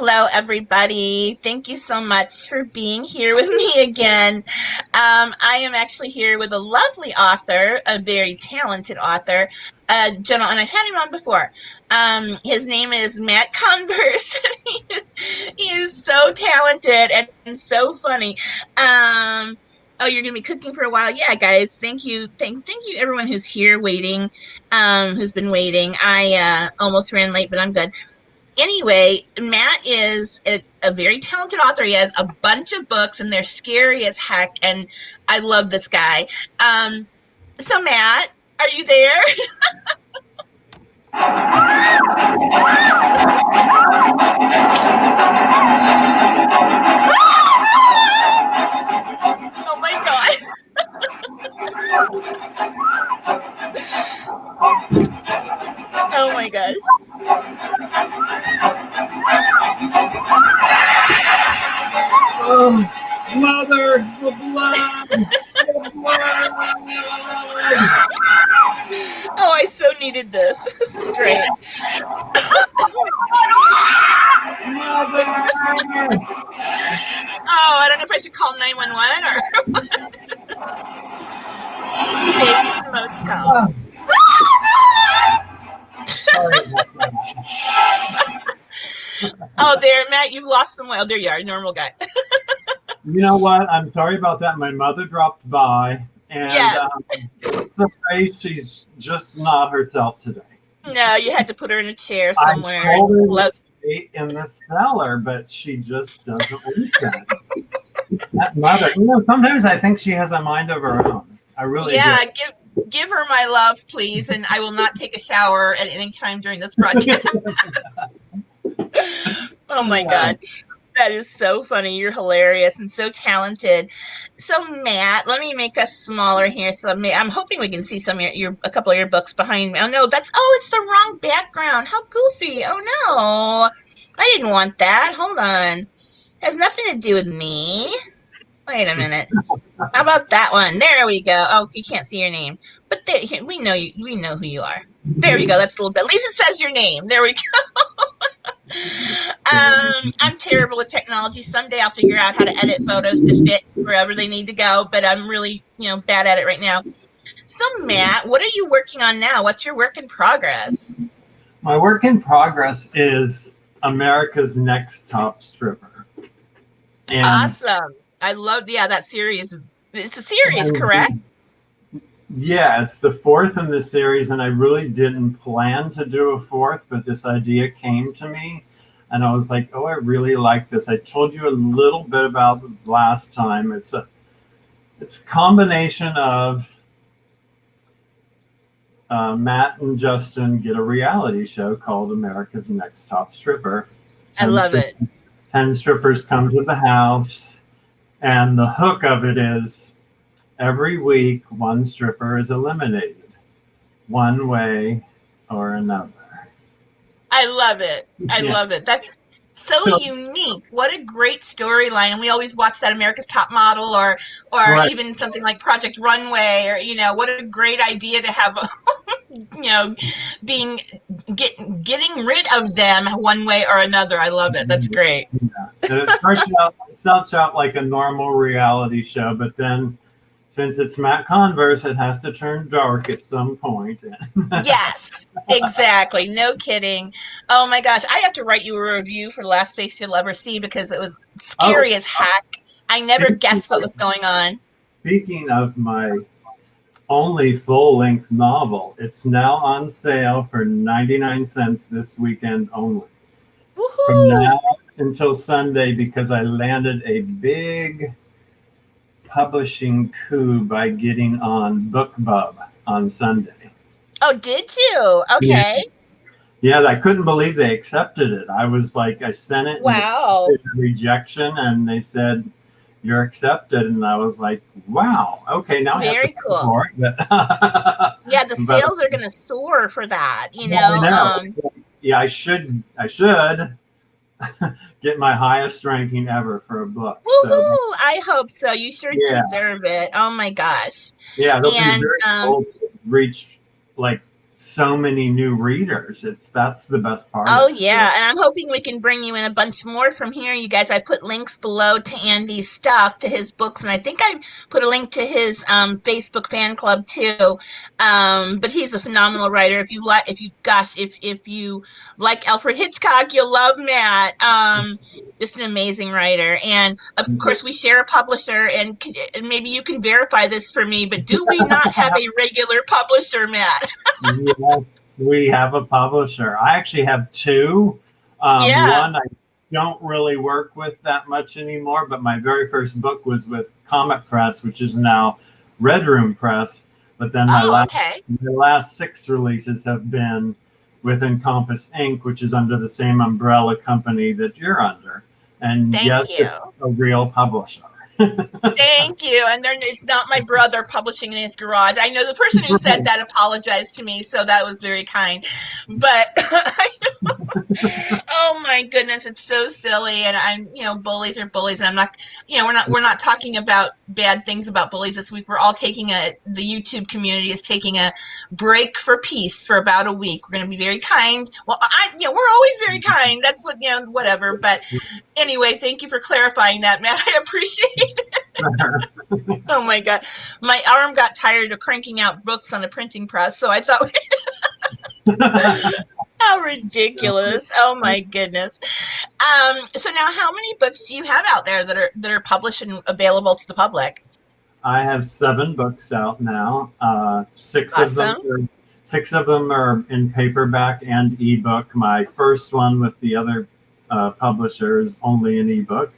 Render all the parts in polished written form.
Hello, everybody. Thank you so much for being here with me again. I am actually here with a lovely author, a very talented author, gentleman, and I've had him on before. His name is Matt Converse. He is so talented and so funny. Oh, you're gonna be cooking for a while. Yeah, guys. Thank you. Thank you everyone who's here waiting, who's been waiting. I almost ran late, but I'm good. Anyway, Matt is a very talented author. He has a bunch of books and they're scary as heck. And I love this guy. So Matt, are you there? Oh my God. Oh my gosh. Oh, mother, the blood, the blood. Oh, I so needed this. This is great. Mother. Oh, I don't know if I should call 911 or Baby motel. Sorry about that. Oh, there, Matt, you've lost some. Well, there you are, normal guy. You know what? I'm sorry about that. My mother dropped by, and Yes. it's okay. She's just not herself today. No, you had to put her in a chair I somewhere. told her to stay in the cellar, but she just doesn't listen. That mother, sometimes I think she has a mind of her own. I really do. Give her my love, please, and I will not take a shower at any time during this project. Oh my God. That is so funny. You're hilarious and so talented. So Matt, let me make us smaller here. So I'm hoping we can see some of a couple of your books behind me. Oh no, it's the wrong background. How goofy. Oh no. I didn't want that. Hold on. It has nothing to do with me. Wait a minute. How about that one? There we go. Oh, you can't see your name, but we know you. We know who you are. There we go. That's a little bit. At least it says your name. There we go. I'm terrible with technology. Someday I'll figure out how to edit photos to fit wherever they need to go, but I'm really, bad at it right now. So Matt, what are you working on now? What's your work in progress? My work in progress is America's Next Top Stripper. And awesome. I love, that series. It's a series, correct? Yeah, it's the fourth in the series, and I really didn't plan to do a fourth, but this idea came to me, and I was like, oh, I really like this. I told you a little bit about it last time. It's a combination of Matt and Justin get a reality show called America's Next Top Stripper. I love it. 10 strippers come to the house, and the hook of it is, every week, one stripper is eliminated, one way or another. I love it. I love it. That's so unique. What a great storyline. And we always watch that America's Top Model or right. Even something like Project Runway or, what a great idea to have, getting rid of them one way or another. I love it. That's great. Yeah. So it starts out like a normal reality show, but then since it's Matt Converse, it has to turn dark at some point. Yes, exactly. No kidding. Oh my gosh. I have to write you a review for The Last Face You'll Ever See because it was scary as heck. I never guessed what was going on. Speaking of my only full-length novel, it's now on sale for 99 cents this weekend only. Woohoo! From now until Sunday, because I landed a big publishing coup by getting on BookBub on Sunday. Oh, did you? Okay. Yeah, I couldn't believe they accepted it. I was like, I sent it. Wow. Rejection, and they said, you're accepted. And I was like, wow. Okay, now very I have to cool. For it, yeah, the sales are going to soar for that, Yeah, I should get my highest ranking ever for a book. Woohoo! So, I hope so. You sure deserve it. Oh my gosh. Yeah, they'll be very cool to reach like so many new readers. That's the best part Oh of it. yeah, and I'm hoping we can bring you in a bunch more from here, you guys. I put links below to Andy's stuff, to his books, and I think I put a link to his Facebook fan club too. But he's a phenomenal writer. If you like Alfred Hitchcock, you'll love Matt. Just an amazing writer, and of course we share a publisher. And maybe you can verify this for me, but do we not have a regular publisher, Matt? Yes, we have a publisher. I actually have two. Yeah. One I don't really work with that much anymore, but my very first book was with Comic Press, which is now Red Room Press. But then Oh, okay. my last 6 releases have been with Encompass Inc., which is under the same umbrella company that you're under. And Thank yes, you. it's a real publisher. Thank you. And then it's not my brother publishing in his garage. I know the person who said that apologized to me, so that was very kind. But oh my goodness, it's so silly. And bullies are bullies, and I'm not, we're not talking about bad things about bullies this week. We're all the YouTube community is taking a break for peace for about a week. We're going to be very kind. Well, we're always very kind. That's what, whatever. But anyway, thank you for clarifying that, Matt. I appreciate it. Oh my God. My arm got tired of cranking out books on the printing press, so I thought, how ridiculous. Oh my goodness. So now how many books do you have out there that are published and available to the public? I have 7 books out now. Awesome. 6 of them are in paperback and ebook. My first one with the other publisher is only an ebook,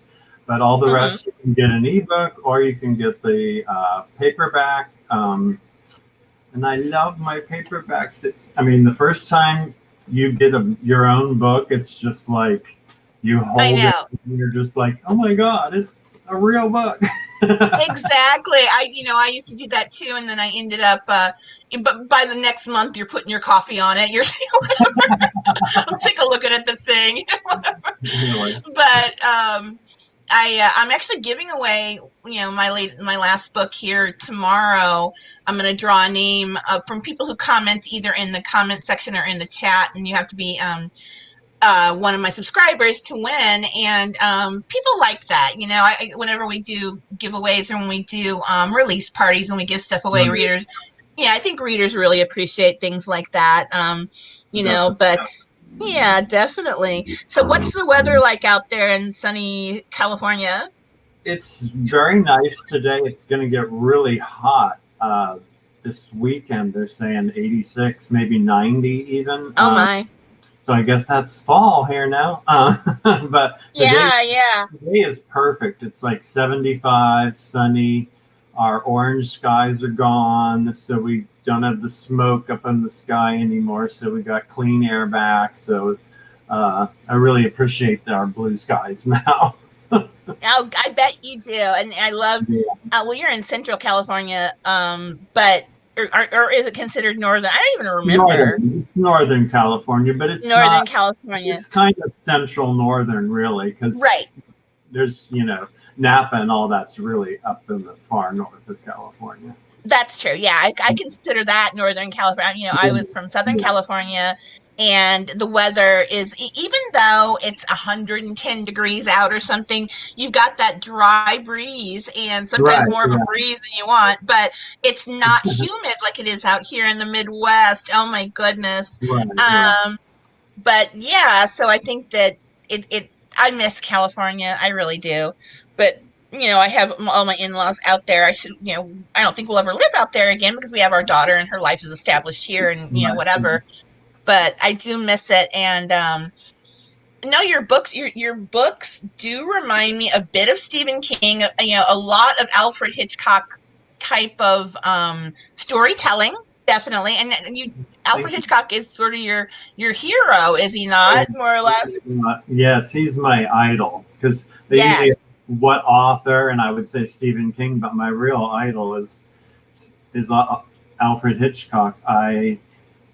but all the rest you can get an ebook or you can get the paperback. And I love my paperbacks. The first time you get your own book, it's just like you hold it and you're just like, oh my God, it's a real book. Exactly. I used to do that too, and then I ended up. But by the next month, you're putting your coffee on it. You're I'm sick of looking at this thing. But I'm actually giving away, my last book here tomorrow. I'm going to draw a name from people who comment either in the comment section or in the chat, and you have to be one of my subscribers to win. And people like that. Whenever we do giveaways or when we do release parties and we give stuff away, readers, I think readers really appreciate things like that. But yeah, definitely. So what's the weather like out there in sunny California? It's very nice today. It's going to get really hot this weekend. They're saying 86, maybe 90 even. Oh my. So I guess that's fall here now. But today is perfect. It's like 75, sunny. Our orange skies are gone, so we don't have the smoke up in the sky anymore. So we got clean air back. So I really appreciate our blue skies now. Oh, I bet you do. And I love, well, you're in Central California, but or is it considered northern? I don't even remember. Northern California, but it's Northern California. It's kind of central northern, really, because there's Napa and all that's really up in the far north of California. That's true. Yeah, I consider that Northern California. I was from Southern California, and the weather is, even though it's 110 degrees out or something, you've got that dry breeze, and sometimes more of a breeze than you want, but it's not humid like it is out here in the Midwest. Oh my goodness. But yeah, so I think that I miss California. I really do. But I have all my in-laws out there. I don't think we'll ever live out there again because we have our daughter and her life is established here and, whatever. But I do miss it. And no, your books do remind me a bit of Stephen King, a lot of Alfred Hitchcock type of storytelling, definitely. And Alfred Hitchcock is sort of your hero, is he not, more or less? Yes, he's my idol because they usually what author, and I would say Stephen King, but my real idol is Alfred Hitchcock. I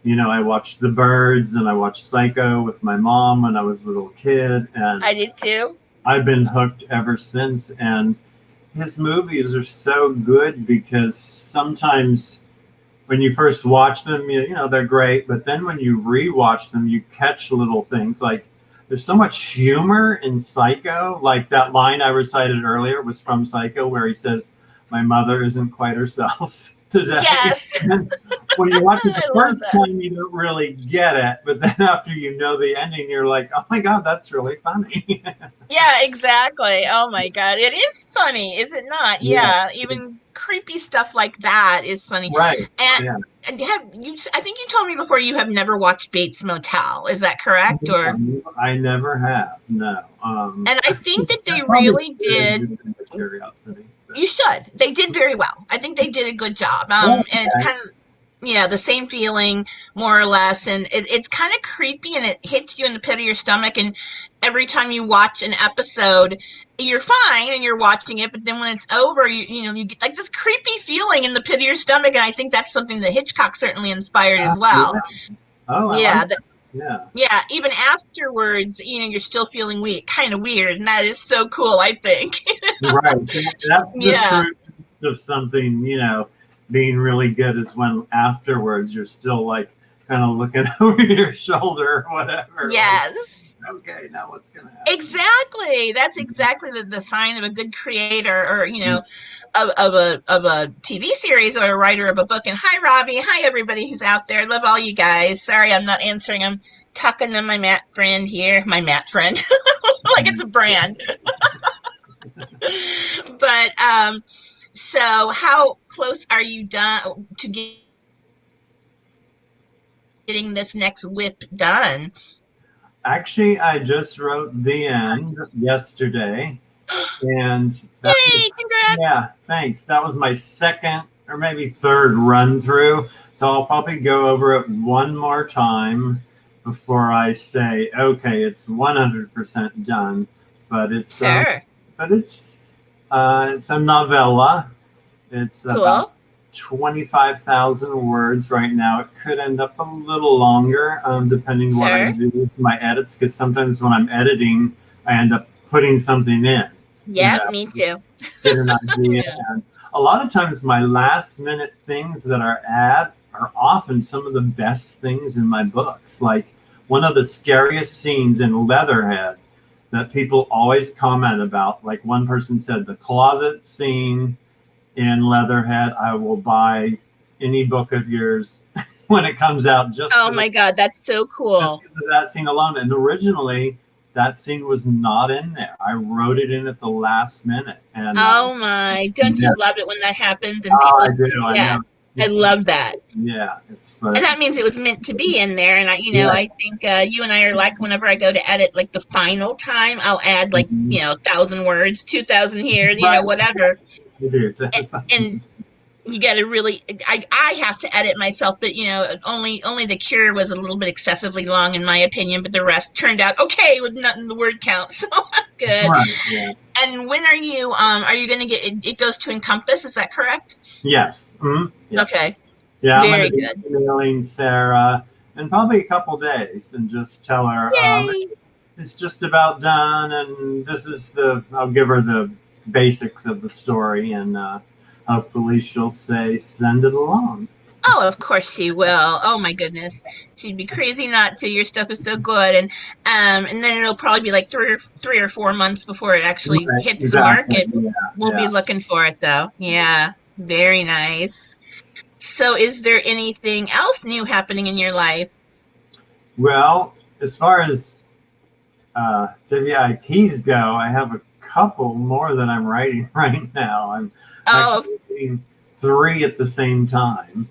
watched The Birds and I watched Psycho with my mom when I was a little kid, and I did too. I've been hooked ever since. And his movies are so good because sometimes when you first watch them, you know, they're great. But then when you rewatch them, you catch little things like there's so much humor in Psycho. Like that line I recited earlier was from Psycho where he says, "My mother isn't quite herself today." Yes. And when you watch it the I love first that. time, you don't really get it. But then after you know the ending, you're like, oh my God, that's really funny. Yeah, exactly. Oh my God. It is funny, is it not? Yeah, Yeah, even creepy stuff like that is funny. right. And Yeah. and have you I think you told me before you have never watched Bates Motel. Is that correct? Or I never have. No. and I think that I they probably really should did. just in the curiosity. But, You should. They did very well. I think they did a good job. yeah, And it's okay. kind of, yeah, the same feeling more or less, and it's kind of creepy, and it hits you in the pit of your stomach. And every time you watch an episode, you're fine and you're watching it, but then when it's over, you know you get like this creepy feeling in the pit of your stomach, and I think that's something that Hitchcock certainly inspired as well. Yeah. Oh, I like Yeah, that. Yeah. yeah, even afterwards, you're still feeling kind of weird, and that is so cool, I think. Right. That's the Yeah. truth of something, you know, being really good is when afterwards you're still like kind of looking over your shoulder or whatever. Like, Yes. okay, now what's going to happen? Exactly. That's exactly the sign of a good creator, or of a TV series, or a writer of a book. And hi, Robbie. Hi, everybody who's out there. Love all you guys. Sorry, I'm not answering. I'm talking to my Matt friend here. My Matt friend, like it's a brand. But so how close are you done to getting this next whip done? Actually, I just wrote the end yesterday, and that was, Yay! Congrats. yeah, thanks. That was my second or maybe third run through. So I'll probably go over it one more time before I say, okay, it's 100% done. But it's Sure. it's a novella. It's about Cool. 25,000 words right now. It could end up a little longer, depending what I Sure. do with my edits, because sometimes when I'm editing, I end up putting something in, you Yep, know, me too. get an idea. Yeah. And a lot of times my last minute things that are often some of the best things in my books. Like one of the scariest scenes in Leatherhead that people always comment about, like one person said, the closet scene in Leatherhead, I will buy any book of yours when it comes out Oh my God, that's so just cool. because of that scene alone. And originally, that scene was not in there. I wrote it in at the last minute, and Oh my, don't yeah, you love it when that happens and oh, I people, do. I know. yes, I love that. Yeah, it's And that means it was meant to be in there. And yeah. I think you and I are like, whenever I go to edit, like the final time, I'll add like, Mhm. 1,000 words, 2,000 here, Right. whatever. I do. And you got to really, I have to edit myself, but only the cure was a little bit excessively long in my opinion, but the rest turned out okay with nothing the word count. So I'm good. Right. Yeah. And when are you going to get it goes to Encompass, is that correct? Yes. Mm-hmm. Yes. Okay. Yeah, I'm going to Very be good. emailing Sarah in probably a couple days and just tell her Yay. it's just about done, and I'll give her the basics of the story, and hopefully she'll say, send it along. Oh, of course she will. Oh my goodness. She'd be crazy not to. Your stuff is so good. And then it'll probably be like 3 or 4 months before it actually Right, hits the exactly. market. Yeah, We'll be yeah. looking for it though. Yeah. Very nice. So is there anything else new happening in your life? Well, as far as WIPs go, I have a couple more than I'm writing right now. I'm Oh, actually doing three at the same time.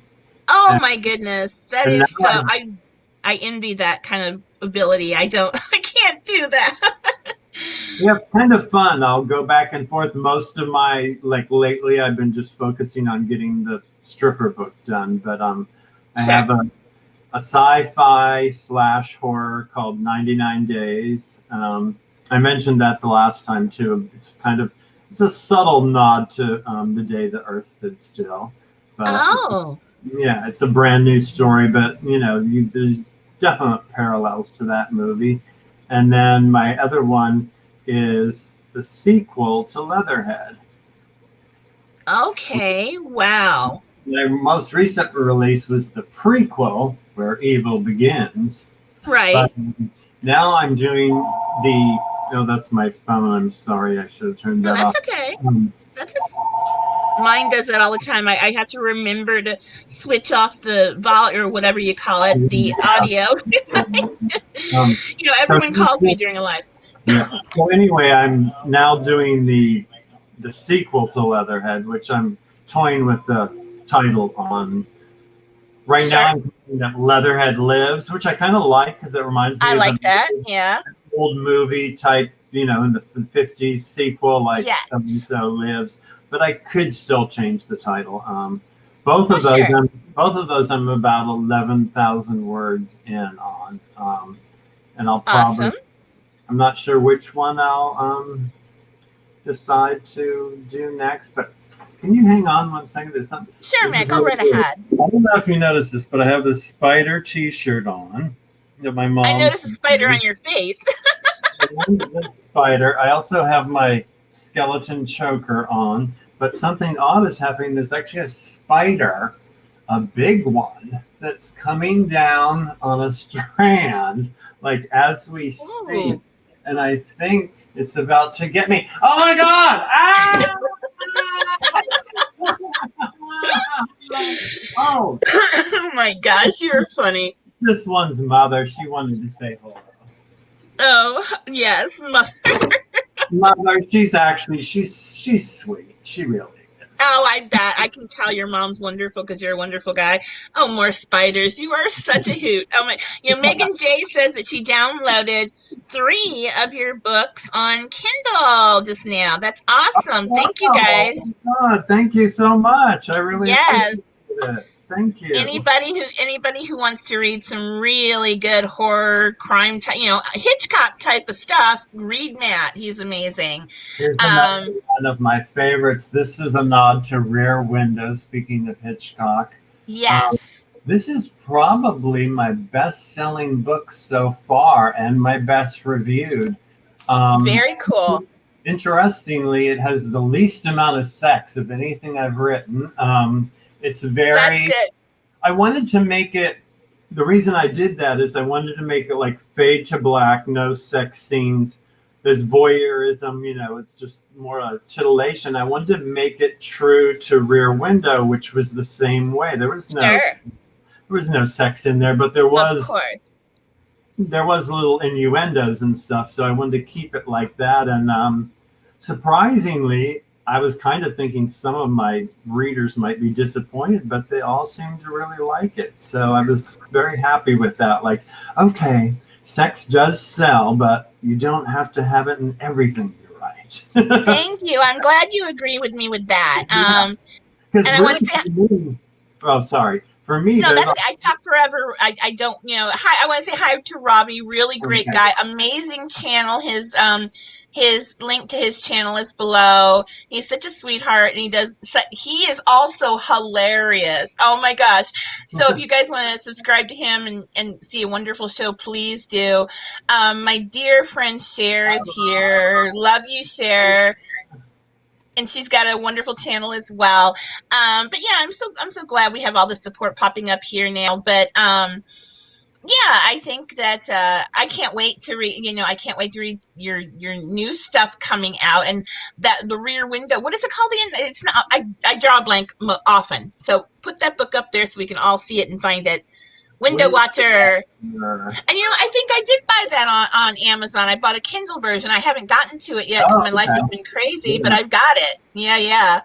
oh And, my goodness. That and now is so I'm I envy that kind of ability. I don't I can't do that. Yeah, kind of fun. I'll go back and forth. Most of my like lately, I've been just focusing on getting the stripper book done. But I Sure. have a sci-fi slash horror called 99 Days. I mentioned that the last time too. It's a subtle nod to the day the Earth stood still. But Oh. yeah, it's a brand new story. But there's definite parallels to that movie. And then my other one is the sequel to Leatherhead. Okay. Wow. My most recent release was the prequel, Where Evil Begins. Right. But now I'm doing the. Oh, that's my phone. I'm sorry. I should have turned No, that that's off. okay. That's okay. Mine does that all the time. I have to remember to switch off the volume or whatever you call it, the audio. Um, so, Everyone calls me during a live. yeah. So anyway, I'm now doing the sequel to Leatherhead, which I'm toying with the title on. Right now, I'm thinking that Leatherhead Lives, which I kind of like because it reminds me I of like that. Yeah. old movie type, in the 50s sequel, like Yes. So and So Lives. But I could still change the title. Both of those, Sure. I'm about 11,000 words in on, and I'll probably. Awesome. I'm not sure which one I'll decide to do next, but can you hang on one second? There's something. Sure, Mac. Go Really right cool. ahead. I don't know if you noticed this, but I have this spider T-shirt on that my mom. I noticed a spider on your face. This spider. I also have my skeleton choker on, but something odd is happening. There's actually a spider, a big one, that's coming down on a strand, like as we speak. Ooh. And I think it's about to get me. Oh my God! Ah! Oh. Oh my gosh, you're funny. This one's mother. She wanted to say hello. Oh yes, Mother, she's sweet. She really is. Oh, I bet. I can tell your mom's wonderful because you're a wonderful guy. Oh, more spiders. You are such a hoot. Oh my, Megan J says that she downloaded 3 of your books on Kindle just now. That's awesome. Thank you guys. Oh, God, thank you so much. I really Yes. appreciate it. Thank you. Anybody who wants to read some really good horror, crime, Hitchcock type of stuff, read Matt. He's amazing. Here's another one of my favorites. This is a nod to Rear Window, speaking of Hitchcock. Yes. This is probably my best-selling book so far and my best reviewed. Very cool. Interestingly, it has the least amount of sex of anything I've written. It's very. That's good. I wanted to make it. The reason I did that is I wanted to make it like fade to black, no sex scenes. There's voyeurism, it's just more a titillation. I wanted to make it true to Rear Window, which was the same way. There was no sex in there, but there was. Of course. There was little innuendos and stuff, so I wanted to keep it like that. And surprisingly, I was kind of thinking some of my readers might be disappointed, but they all seemed to really like it. So I was very happy with that. Like, okay, sex does sell, but you don't have to have it in everything you write. Thank you. I'm glad you agree with me with that. And I want to say, oh, sorry. For me, no, I talk forever. I don't, hi. I want to say hi to Robbie. Really great guy. Amazing channel. His link to his channel is below. He's such a sweetheart, and he is also hilarious. Oh my gosh! So if you guys want to subscribe to him and see a wonderful show, please do. My dear friend Cher is here. Love you, Cher. And she's got a wonderful channel as well. But yeah, I'm so glad we have all the support popping up here now. But yeah, I think that I can't wait to read. I can't wait to read your new stuff coming out, and that the Rear Window. What is it called again? It's not. I draw a blank often. So put that book up there so we can all see it and find it. Window Watcher. And I think I did buy that on Amazon. I bought a Kindle version. I haven't gotten to it yet because my life has been crazy, but I've got it. Yeah.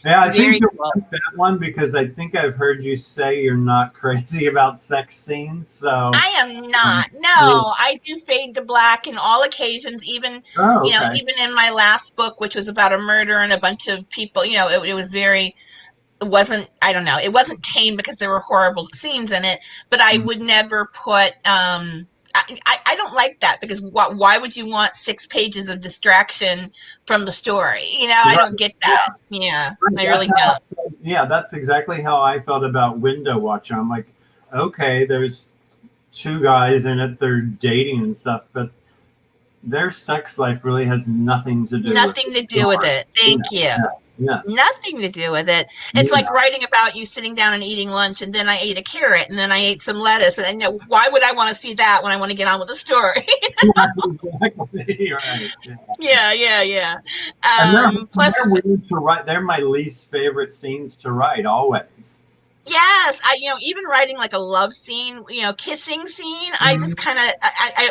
Yeah, I think you want that one because I think I've heard you say you're not crazy about sex scenes. So I am not. No, I do fade to black in all occasions. Even even in my last book, which was about a murder and a bunch of people. It was very. It wasn't, I don't know, it wasn't tame because there were horrible scenes in it, but I would never put, I don't like that because why would you want 6 pages of distraction from the story? I don't get that. Yeah, I really don't. Yeah, that's exactly how I felt about Window Watcher. I'm like, okay, there's 2 guys in it, they're dating and stuff, but their sex life really has nothing to do with it. Thank you. Yeah. Nothing to do with it. It's Yeah. like writing about you sitting down and eating lunch, and then I ate a carrot, and then I ate some lettuce, and then, you know, why would I want to see that when I want to get on with the story? Exactly. Right. Yeah. Yeah. And they're Plus, weird to write. They're my least favorite scenes to write always. yes, even writing like a love scene, kissing scene, I just Mhm. kind of,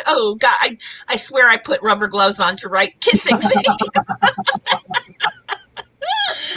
oh God, I swear I put rubber gloves on to write kissing scene.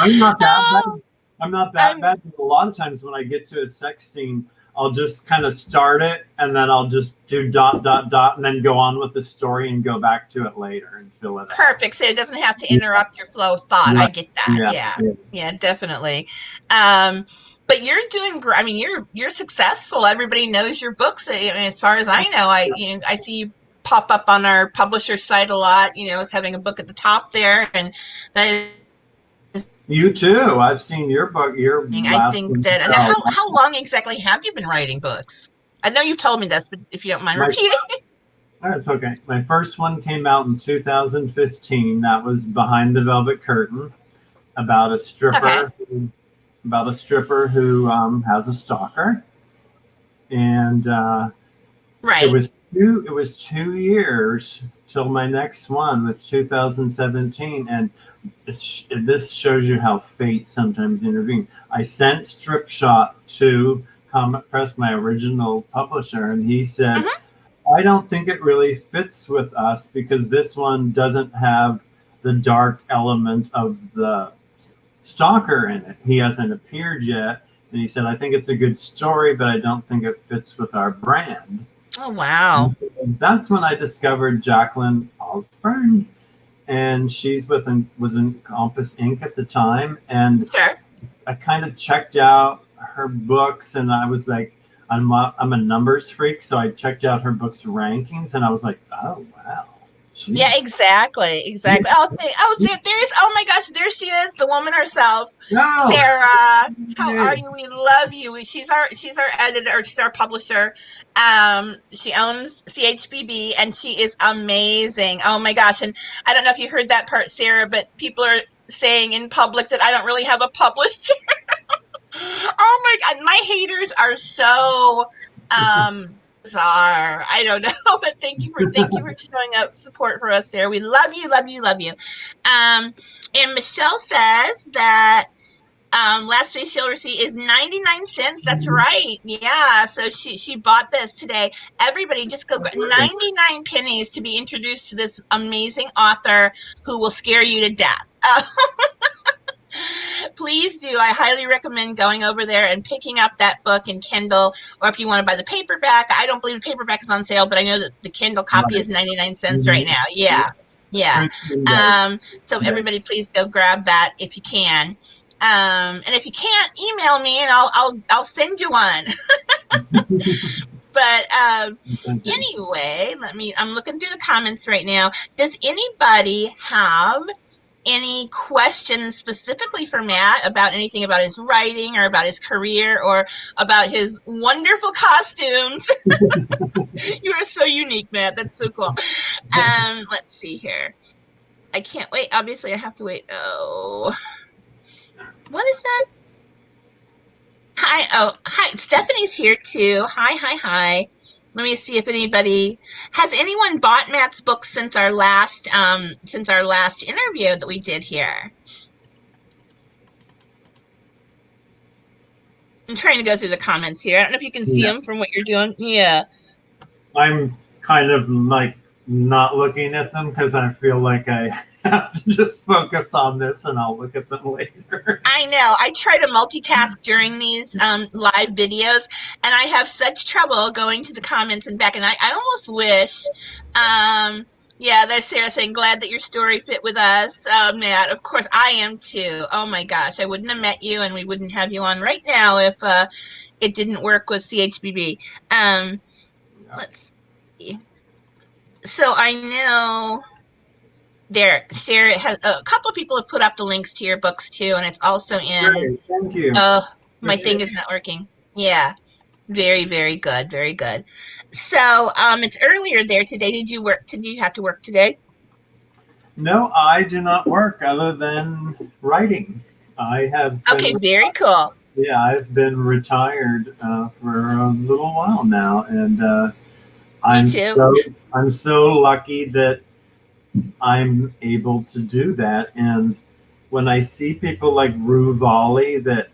I'm not that Oh, bad. I'm not that I'm bad. But a lot of times when I get to a sex scene, I'll just kind of start it and then I'll just do dot dot dot and then go on with the story and go back to it later and fill it out. perfect. So it doesn't have to Yeah, interrupt your flow of thought. I right. get that. Yeah, Yeah. yeah. Yeah, definitely. Um, but you're doing great. I mean, you're successful. Everybody knows your books. I mean, as far as I know, I see you pop up on our publisher site a lot. As having a book at the top there, and that is, You too. I've seen your book, your I last think one. that. And Oh, how long exactly have you been writing books? I know you've told me this, but if you don't mind my repeating. That's okay. My first one came out in 2015. That was Behind the Velvet Curtain, about a Okay. stripper who has a stalker, and it Right. was two years till my next one, with 2017, and this shows you how fate sometimes intervenes. I sent Strip Shot to Comic Press, my original publisher, and he said, Hmm. I don't think it really fits with us because this one doesn't have the dark element of the stalker in it. He hasn't appeared yet. And he said, I think it's a good story, but I don't think it fits with our brand. Oh, wow. And that's when I discovered Jacqueline Osborne. And was in Compass Inc. at the time. And Sure. I kind of checked out her books and I was like, I'm a numbers freak, so I checked out her books rankings and I was like, oh wow, Yeah, she's exactly. There's, oh my gosh, there she is, the woman herself, no. Sarah. How are you? We love you. She's our editor, she's our publisher. She owns CHBB, and she is amazing. Oh my gosh, and I don't know if you heard that part, Sarah, but people are saying in public that I don't really have a publisher. Oh my god, my haters are so bizarre. I don't know, but thank you for showing up support for us there. We love you, love you, love you. And Michelle says that last space she'll receive is 99 cents. That's right. Yeah. So she bought this today. Everybody just go 99 pennies to be introduced to this amazing author who will scare you to death. Please do. I highly recommend going over there and picking up that book in Kindle, or if you want to buy the paperback. I don't believe the paperback is on sale, but I know that the Kindle copy Right. is 99 cents right Mhm. now. Yeah. Yeah. Right. So Right. everybody please go grab that if you can. And if you can't, email me and I'll send you one. But Okay. anyway, I'm looking through the comments right now. Does anybody have any questions specifically for Matt about anything about his writing or about his career or about his wonderful costumes? You are so unique, Matt. That's so cool. Let's see here. I can't wait. Obviously, I have to wait. Oh, what is that? Hi. Oh, hi. Stephanie's here too. Hi. Let me see if anybody has anyone bought Matt's book since our last interview that we did here. I'm trying to go through the comments here. I don't know if you can see Yeah. them from what you're doing. Yeah. I'm kind of like not looking at them because I feel like I have to just focus on this and I'll look at them later. I know. I try to multitask during these live videos, and I have such trouble going to the comments and back. And I almost wish, yeah, there's Sarah saying, glad that your story fit with us, Matt. Of course, I am too. Oh my gosh, I wouldn't have met you, and we wouldn't have you on right now if it didn't work with CHBB. Let's see. So I know there, Cher has a couple of people have put up the links to your books too, and it's also in. Great. Thank you. Oh, my thing Appreciate is not working. Yeah, very good, very good. So, it's earlier there today. Did you work? Did you have to work today? No, I do not work other than writing. I have Okay, been, very cool. yeah, I've been retired for a little while now, and Me I'm too. so I'm so lucky that I'm able to do that. And when I see people like Rue Volley, that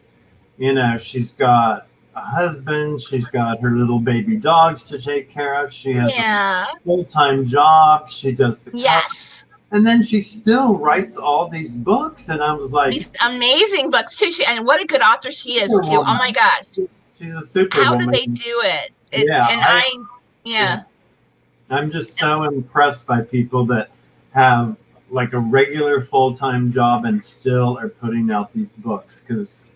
she's got a husband, she's got her little baby dogs to take care of, she has a Yeah. full-time job, she does the cover, Yes. and then she still writes all these books. And I was like, These amazing books too. And what a good author she is too. Oh my Superwoman. gosh. She's a How do they superwoman. do it? Yeah, And I yeah. yeah. I'm just so impressed by people that have like a regular full-time job and still are putting out these books, because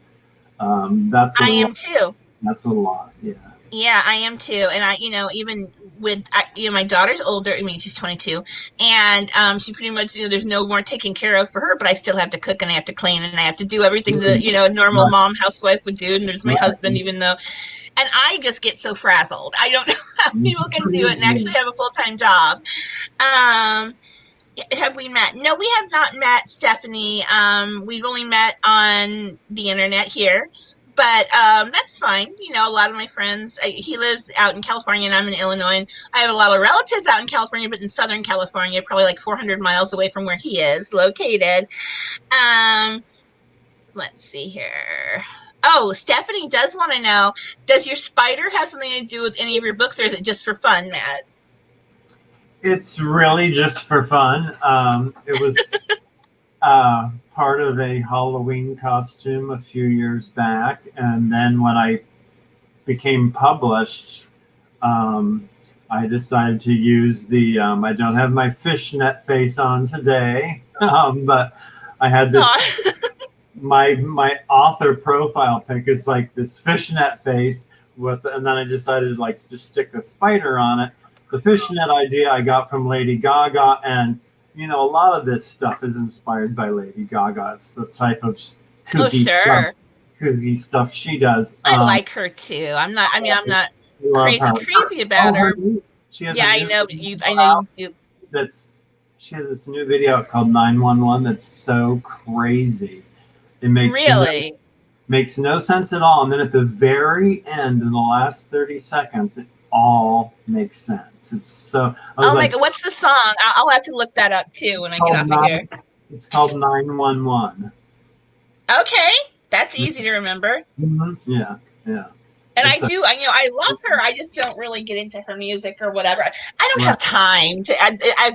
that's a I lot. am too. That's a lot. Yeah. Yeah, I am too. And even with, my daughter's older. I mean, she's 22, and she pretty much, there's no more taking care of for her. But I still have to cook and I have to clean and I have to do everything that a normal Right. mom housewife would do. And there's my husband, Right. even though, and I just get so frazzled. I don't know how people can do it and actually have a full time job. Um, have we met? No, we have not met, Stephanie. We've only met on the internet here, but that's fine. A lot of my friends, he lives out in California and I'm in Illinois. And I have a lot of relatives out in California, but in Southern California, probably like 400 miles away from where he is located. Um, let's see here. Oh, Stephanie does want to know, does your spider have something to do with any of your books, or is it just for fun, Matt? It's really just for fun. It was part of a Halloween costume a few years back, and then when I became published, um, I decided to use the. I don't have my fishnet face on today, but I had this. My author profile pic is like this fishnet face with, and then I decided like to just stick a spider on it. The fishnet idea I got from Lady Gaga, and a lot of this stuff is inspired by Lady Gaga. It's the type of Oh, stuff, sure. kooky stuff she does. I like her too. I'm not I love crazy, her. crazy about Oh, her. she has Yeah, a I new know, but I video know out you do. that's she has this new video called 911 that's so crazy. It Really? makes no sense at all. And then at the very end, in the last 30 seconds, it all makes sense. It's so, I was Oh my like, God, what's the song? I'll have to look that up too when I get called off of here. it's called 911. Okay, that's easy to remember. Mm-hmm. Yeah, yeah. And It's a, I love her. I just don't really get into her music or whatever. I don't right. have time to.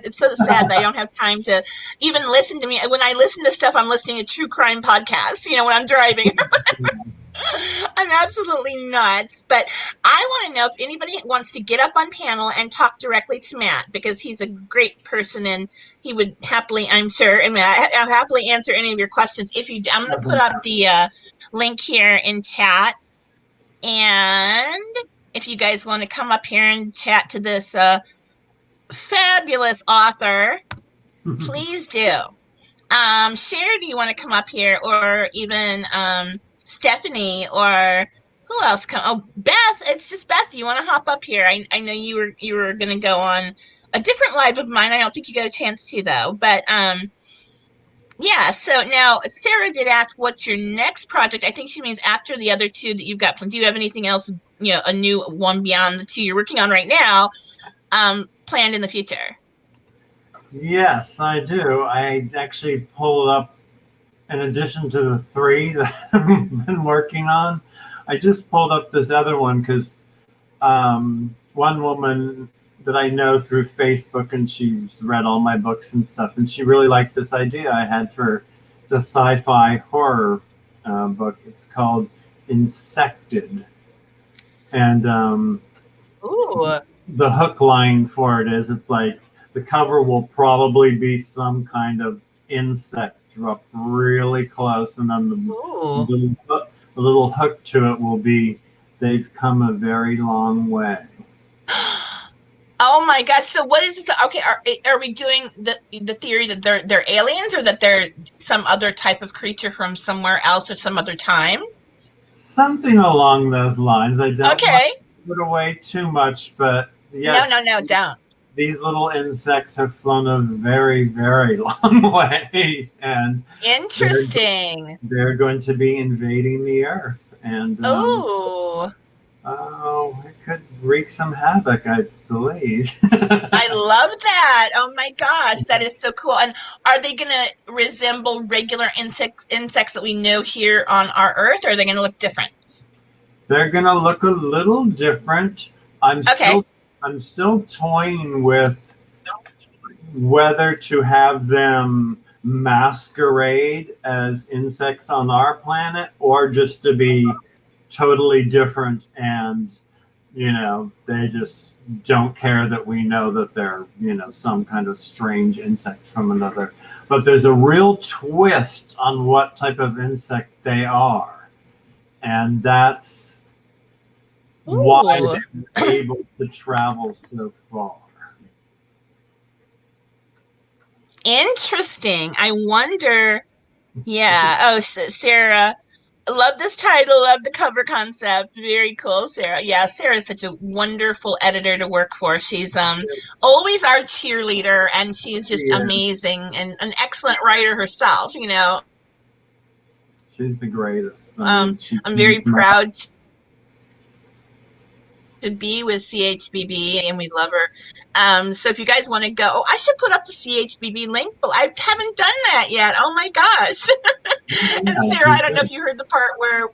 It's so sad that I don't have time to even listen to me. When I listen to stuff, I'm listening to true crime podcasts. When I'm driving. I'm absolutely nuts. But I want to know if anybody wants to get up on panel and talk directly to Matt, because he's a great person and he would happily, I'm sure, and I'll happily answer any of your questions. I'm going to put up the link here in chat. And if you guys want to come up here and chat to this fabulous author, please do. Cher, do you want to come up here, or even Stephanie, or who else come? Oh, Beth, it's just Beth. You want to hop up here? I know you were gonna go on a different live of mine. I don't think you got a chance to though. But yeah. So now Sarah did ask, what's your next project? I think she means after the other two that you've got. Do you have anything else? A new one beyond the two you're working on right now, planned in the future? Yes, I do. I actually pulled up, in addition to the three that I've been working on, I just pulled up this other one because one woman that I know through Facebook, and she's read all my books and stuff, and she really liked this idea I had for the sci-fi horror book. It's called Insected, and Ooh. the hook line for it is, it's like the cover will probably be some kind of insect up really close, and then Ooh. the little hook to it will be, they've come a very long way. Oh my gosh! So what is this? Okay, are we doing the theory that they're aliens, or that they're some other type of creature from somewhere else or some other time? Something along those lines. I don't want Okay. to give it away too much, but No, yes, no, no, don't. these little insects have flown a very, very long way, and Interesting. they're going to be invading the Earth, and Oh, oh, it could wreak some havoc, I believe. I love that. Oh my gosh, that is so cool. And are they going to resemble regular insects that we know here on our Earth, or are they going to look different? They're going to look a little different. I'm Okay. still I'm still toying with whether to have them masquerade as insects on our planet or just to be totally different, and they just don't care that we know that they're some kind of strange insect from another. But there's a real twist on what type of insect they are, and that's why Ooh. they're able to travel so far. Interesting. I wonder. Yeah. Oh, Sarah. Love this title. Love the cover concept. Very cool, Sarah. Yeah, Sarah is such a wonderful editor to work for. She's always our cheerleader, and she's just Yeah, amazing and an excellent writer herself. she's the greatest. I mean, I'm very proud to be with CHBB, and we love her. So if you guys want to go, I should put up the CHBB link, but I haven't done that yet. Oh my gosh. And Sarah, I don't know if you heard the part where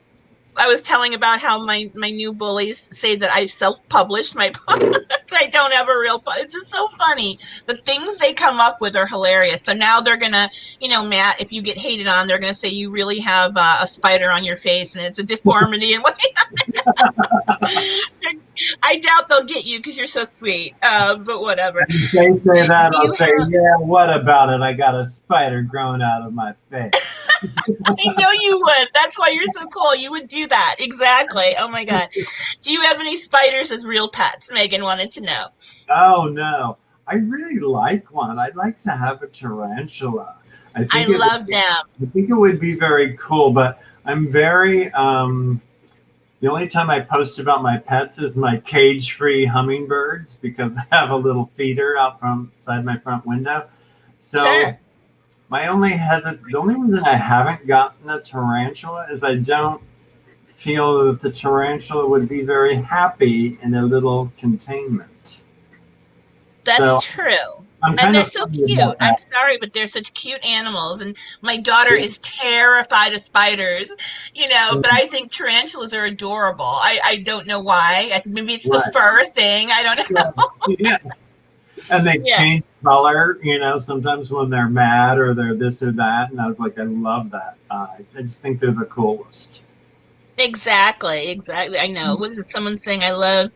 I was telling about how my new bullies say that I self-published my book. I don't have a real book. It's just so funny. The things they come up with are hilarious. So now they're going to, Matt, if you get hated on, they're going to say you really have a spider on your face and it's a deformity. And I doubt they'll get you because you're so sweet. But whatever. If they say that, I'll say, yeah, what about it? I got a spider growing out of my face. I know you would. That's why you're so cool. You would do that. Exactly. Oh my God. Do you have any spiders as real pets? Megan wanted to know. Oh, no. I really like one. I'd like to have a tarantula. I love them. I think it would be very cool, but I'm very, the only time I post about my pets is my cage-free hummingbirds, because I have a little feeder out from outside my front window. So Sure. the only reason I haven't gotten a tarantula is I don't feel that the tarantula would be very happy in a little containment. That's true. And they're so cute. I'm sorry, but they're such cute animals. And my daughter is terrified of spiders, but I think tarantulas are adorable. I don't know why. Maybe it's the fur thing. I don't know. Yes. And they change color, sometimes when they're mad or they're this or that. And I was like, I love that. I just think they're the coolest. Exactly. I know. What is it? Someone saying, I love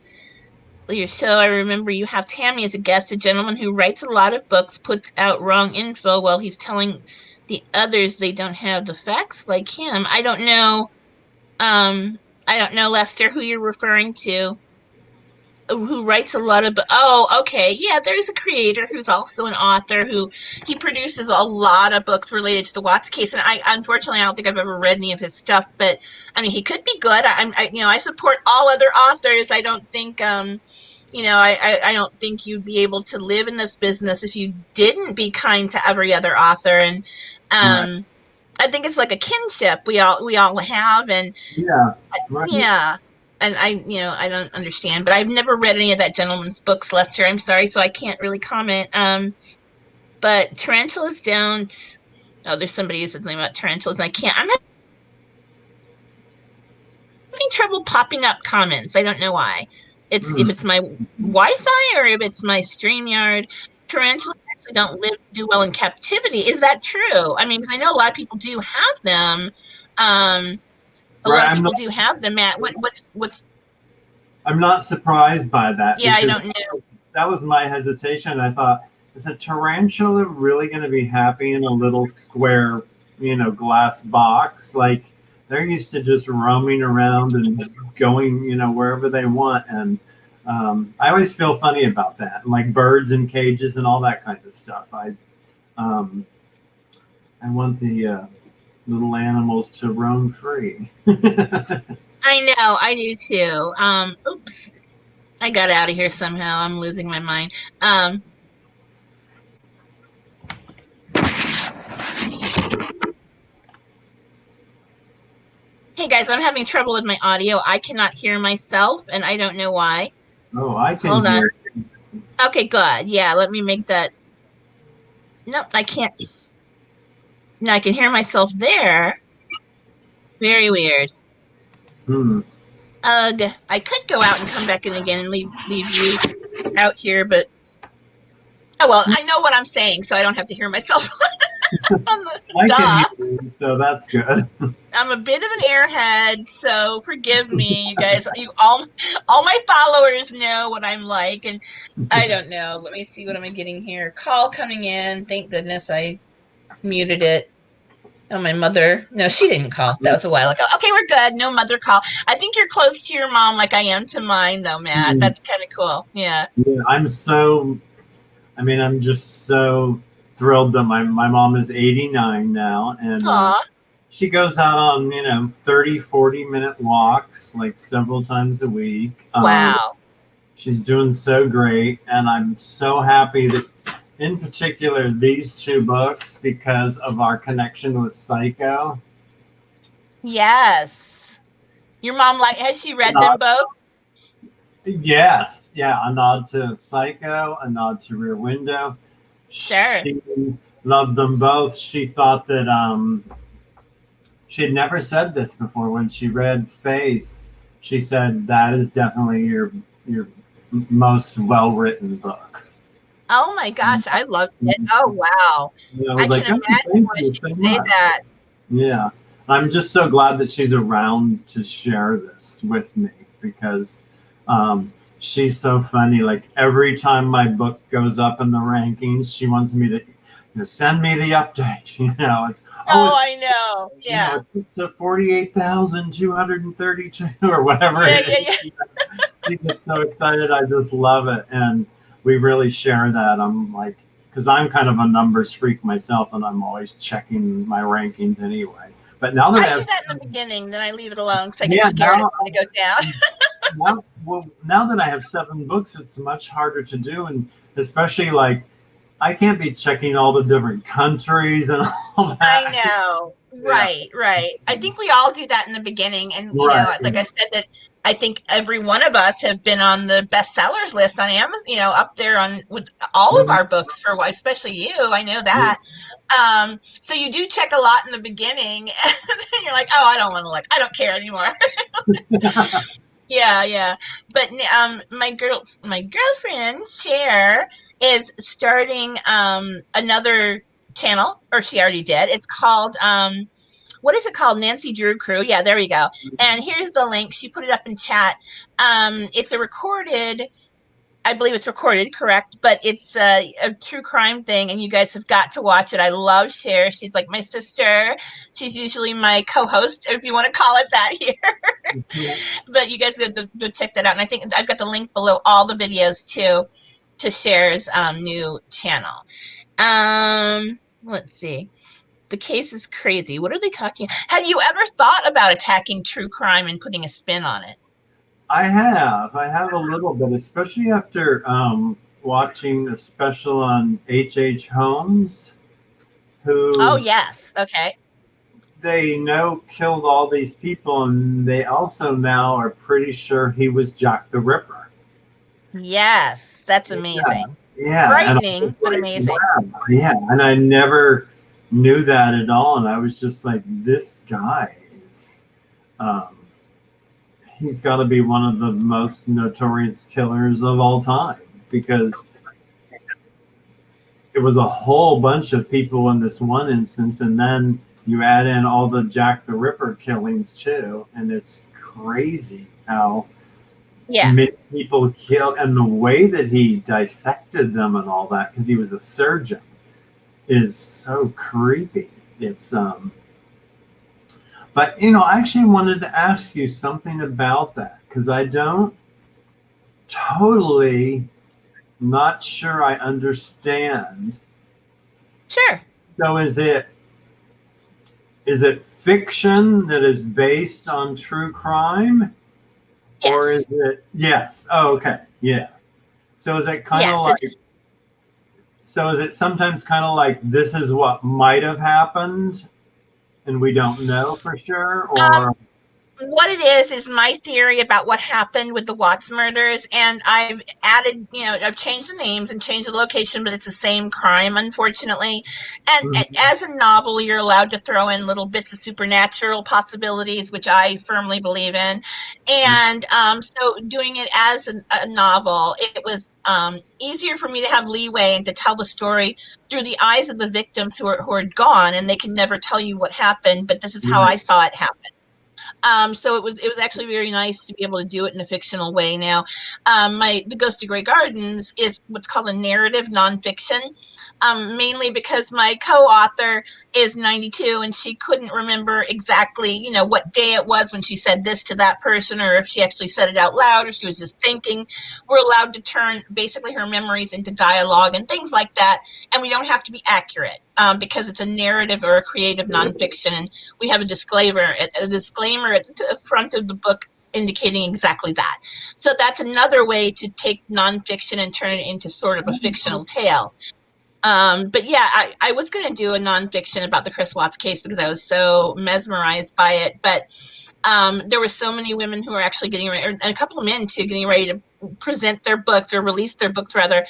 your show. I remember you have Tammy as a guest, a gentleman who writes a lot of books, puts out wrong info while he's telling the others they don't have the facts like him. I don't know, Lester, who you're referring to, who writes a lot of okay, yeah, there's a creator who's also an author who he produces a lot of books related to the Watts case, and I don't think I've ever read any of his stuff, but I mean, he could be good. I support all other authors. I don't think I don't think you'd be able to live in this business if you didn't be kind to every other author, and I think it's like a kinship we all have, and yeah. And I don't understand, but I've never read any of that gentleman's books, Lester. I'm sorry, so I can't really comment. But tarantulas don't. Oh, there's somebody who said something about tarantulas, and I can't. I'm having trouble popping up comments. I don't know why. If it's my Wi-Fi or if it's my StreamYard. Tarantulas actually don't do well in captivity. Is that true? I mean, because I know a lot of people do have them. A lot of people do have them, Matt. What's? I'm not surprised by that. Yeah, I don't know. That was my hesitation. I thought, is a tarantula really going to be happy in a little square, glass box? Like, they're used to just roaming around and going, wherever they want. And I always feel funny about that, like birds in cages and all that kind of stuff. I want the little animals to roam free. I know, I do too. Oops. I got out of here somehow. I'm losing my mind. Um, hey guys, I'm having trouble with my audio. I cannot hear myself, and I don't know why. Oh, I can Hold on. hear. Okay, good. Yeah, let me make that. Nope, I can't. No, I can hear myself there. Very weird. Hmm. Ugh. I could go out and come back in again and leave you out here, but oh well. I know what I'm saying, so I don't have to hear myself. I can Duh. hear you, so that's good. I'm a bit of an airhead, so forgive me, you guys. You all my followers know what I'm like, and I don't know. Let me see what am I getting here. Call coming in. Thank goodness I muted it. Oh, my mother. No, she didn't call. That was a while ago. Okay, we're good. No mother call. I think you're close to your mom, like I am to mine, though, Matt. Hmm. That's kind of cool. Yeah. Yeah, I'm just so thrilled that my mom is 89 now, and Aw. she goes out on, 30, 40-minute walks like several times a week. Wow. She's doing so great, and I'm so happy that, in particular, these two books, because of our connection with Psycho. Yes. Your mom has she read them both? Yes, yeah, a nod to Psycho, a nod to Rear Window. Sure. She loved them both. She thought that she had never said this before. When she read Face, she said that is definitely your most well written book. Oh my gosh, I loved it. And Oh wow. I I was can like, oh, imagine thank why you she'd so say much. that. Yeah, I'm just so glad that she's around to share this with me because she's so funny. Like every time my book goes up in the rankings, she wants me to, send me the update. It's Oh, I know. Yeah. it's to 48,232 or whatever Yeah, it yeah, is. yeah. She gets so excited. I just love it, and we really share that. I'm like, because I'm kind of a numbers freak myself, and I'm always checking my rankings anyway. But now that I I do have, that in the beginning, then I leave it alone because I get yeah, scared it's going to go down. now that I have 7 books, it's much harder to do, and especially like I can't be checking all the different countries and all I that. know. Yeah, Right, right. I think we all do that in the beginning. And, like right. I said, that I think every one of us have been on the bestsellers list on Amazon, up there on with all of Mhm. our books for a while, especially you. I know that. So you do check a lot in the beginning, and then you're like, oh, I don't want to look. I don't care anymore. Yeah, yeah. But my girlfriend Cher is starting another channel, or she already did. It's called what is it called? Nancy Drew Crew. Yeah, there we go. And here's the link. She put it up in chat. It's a recorded, I believe it's recorded, correct? But it's a true crime thing, and you guys have got to watch it. I love Cher. She's like my sister. She's usually my co-host, if you want to call it that here. But you guys go check that out. And I think I've got the link below all the videos too to Cher's new channel. Let's see. The case is crazy. What are they talking? Have you ever thought about attacking true crime and putting a spin on it? I have a little bit, especially after watching a special on H. Holmes, Oh who yes. Okay. they know killed all these people, and they also now are pretty sure he was Jack the Ripper. Yes, that's Yeah, amazing. yeah, and I was Frightening, but like, amazing. wow, yeah, and I never knew that at all, and I was just like, this guy is, um, he's got to be one of the most notorious killers of all time because it was a whole bunch of people in this one instance, and then you add in all the Jack the Ripper killings too, and it's crazy how Yeah. many people killed, and the way that he dissected them and all that, because he was a surgeon, is so creepy. It's but I actually wanted to ask you something about that because I don't totally not sure I understand. Sure. So is it fiction that is based on true crime, Or is Yes. it, yes. Oh, okay. Yeah. So is it kind of Yes, like, it's so is it sometimes kind of like this is what might have happened and we don't know for sure? um Or, what it is my theory about what happened with the Watts murders, and I've added, I've changed the names and changed the location, but it's the same crime, unfortunately. And Mhm. as a novel, you're allowed to throw in little bits of supernatural possibilities, which I firmly believe in. And so, doing it as a novel, it was easier for me to have leeway and to tell the story through the eyes of the victims who are gone, and they can never tell you what happened, but this is how Right. I saw it happen. So it was actually very nice to be able to do it in a fictional way. Now, my The Ghost of Grey Gardens is what's called a narrative nonfiction, mainly because my co-author is 92 and she couldn't remember exactly, what day it was when she said this to that person, or if she actually said it out loud, or she was just thinking. We're allowed to turn basically her memories into dialogue and things like that, and we don't have to be accurate because it's a narrative or a creative nonfiction. And we have a disclaimer at the front of the book indicating exactly that. So that's another way to take nonfiction and turn it into sort of a fictional tale. But yeah, I was going to do a nonfiction about the Chris Watts case because I was so mesmerized by it. But there were so many women who were actually getting ready, and a couple of men too, getting ready to present their books or release their books rather,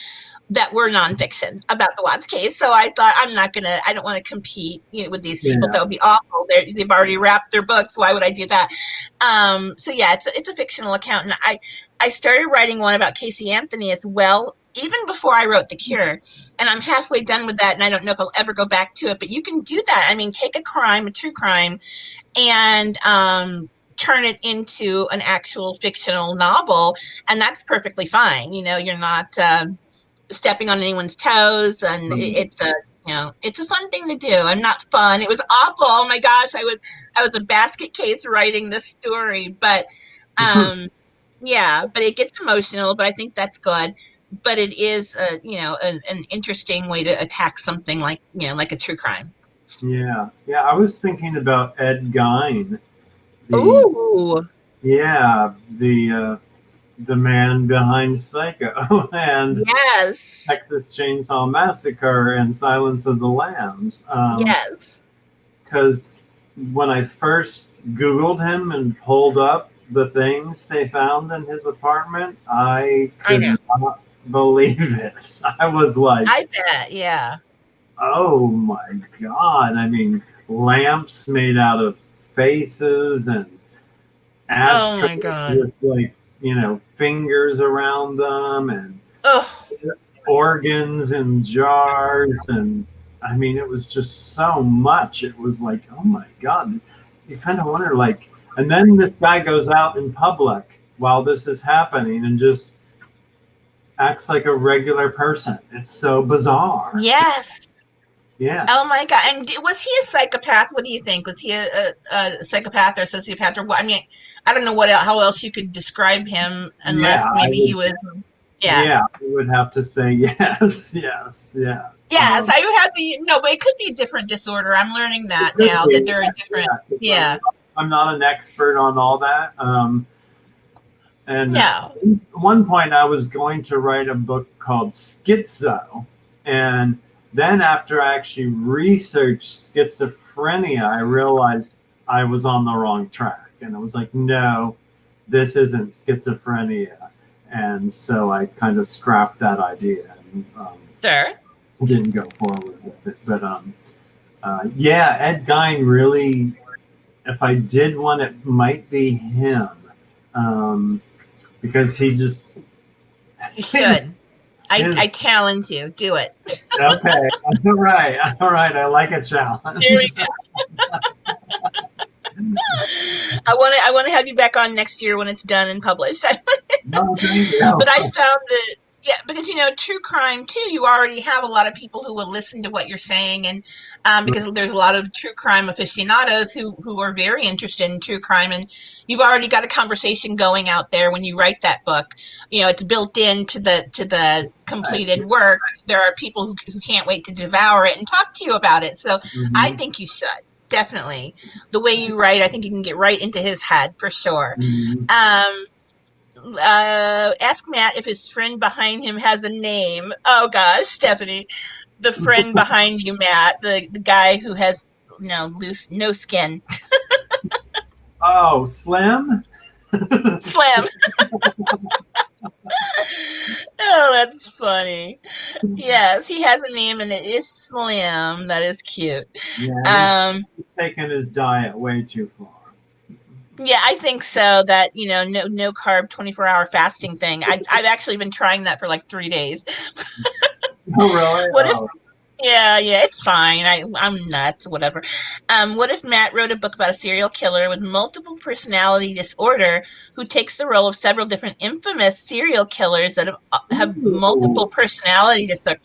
that were nonfiction about the Watts case. So I thought, I don't want to compete, with these people. Yeah. That would be awful. They've already wrapped their books. Why would I do that? So yeah, it's a fictional account. And I started writing one about Casey Anthony as well, even before I wrote The Cure. And I'm halfway done with that. And I don't know if I'll ever go back to it, but you can do that. I mean, take a true crime, and turn it into an actual fictional novel. And that's perfectly fine. You're not, stepping on anyone's toes, and Mhm. it's a fun thing to do. I'm not fun. It was awful. Oh my gosh, I was a basket case writing this story, but yeah, but it gets emotional. But I think that's good. But it is an interesting way to attack something like like a true crime. Yeah. Yeah. I was thinking about Ed Gein, the, Ooh, yeah, the man behind Psycho and yes, Texas Chainsaw Massacre and Silence of the Lambs. yes, Because when I first Googled him and pulled up the things they found in his apartment, I I know. could not believe it. I was like, I bet, yeah. oh my God. I mean, lamps made out of faces and Oh ashtrays my god. with, like, fingers around them and Oh, organs in jars. And I mean, it was just so much. It was like, oh my God. You kind of wonder, like, and then this guy goes out in public while this is happening and just acts like a regular person. It's so bizarre. yes. Yeah. Oh my god! And was he a psychopath? What do you think? Was he a psychopath or a sociopath or what? I mean, I don't know how else you could describe him Yeah. unless I maybe he would, was. Yeah. yeah, I would have to say yes. Yes. Yeah. Yes, I would have the no, but it could be a different disorder. I'm learning It that could now, that be. there are different. Yeah. 'Cause Yeah. I'm not an expert on all that. And No. at one point, I was going to write a book called Schizo. And then, after I actually researched schizophrenia, I realized I was on the wrong track. And I was like, no, this isn't schizophrenia. And so I kind of scrapped that idea and Sure. didn't go forward with it. But yeah, Ed Gein really, if I did one, it might be him. Um, because he just You his, should. I his challenge you. Do it. okay, all right, I like a There we challenge. go. I want to have you back on next year when it's done and published. No, thank But I you. found that, yeah, because true crime too, you already have a lot of people who will listen to what you're saying, and because there's a lot of true crime aficionados who are very interested in true crime, and you've already got a conversation going out there when you write that book. It's built into the completed work. There are people who can't wait to devour it and talk to you about it. So I Mhm, think you should definitely. The way you write, I think you can get right into his head for sure. mhm. Um, Ask Matt if his friend behind him has a name. Oh gosh, Stephanie, the friend behind you, Matt, the guy who has no skin. Oh, Slim? Slim. Oh, that's funny. Yes, he has a name and it is Slim. That is cute. Yeah, Um, he's taken his diet way too far. yeah, I think so. That no carb 24-hour fasting thing. I've actually been trying that for like 3 days. Oh, really? What if Oh, Yeah, it's fine. I'm nuts, whatever. What if Matt wrote a book about a serial killer with multiple personality disorder who takes the role of several different infamous serial killers that have multiple ooh, personality disorder?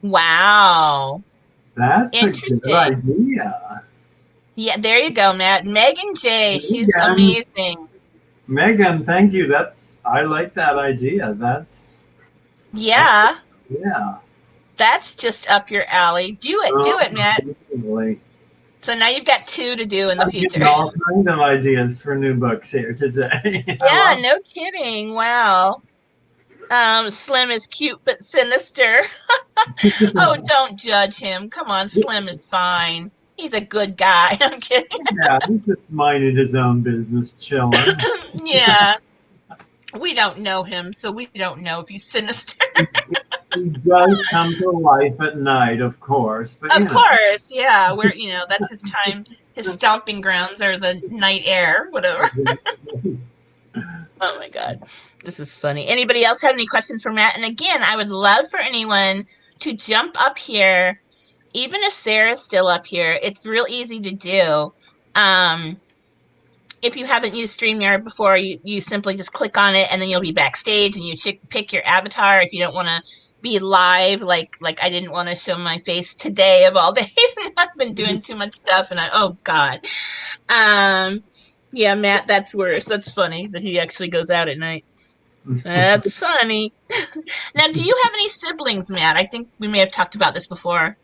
Wow. that's a good Interesting. idea. Yeah, there you go, Matt. Megan J. She's Megan, amazing. Megan, thank you. I like that idea. That's Yeah, yeah. that's just up your alley. Do it, Matt. Definitely. So now you've got two to do in the I'm future. getting all kinds of ideas for new books here today. I Yeah, love no kidding. Wow. Slim is cute but sinister. Oh, it. don't judge him. Come on, Slim is fine. He's a good guy. I'm kidding. Yeah, he's just minding his own business, chilling. Yeah, we don't know him, so we don't know if he's sinister. He does come to life at night, of course, but Of course, yeah. That's his time. His stomping grounds are the night air, whatever. Oh my God. This is funny. Anybody else have any questions for Matt? And again, I would love for anyone to jump up here. Even if Sarah's still up here, it's real easy to do. If you haven't used StreamYard before, you simply just click on it and then you'll be backstage and you pick your avatar if you don't want to be live. Like I didn't want to show my face today of all days and I've been doing too much stuff and oh God. Um, yeah, Matt, that's worse. That's funny that he actually goes out at night. That's funny. Now, do you have any siblings, Matt? I think we may have talked about this before.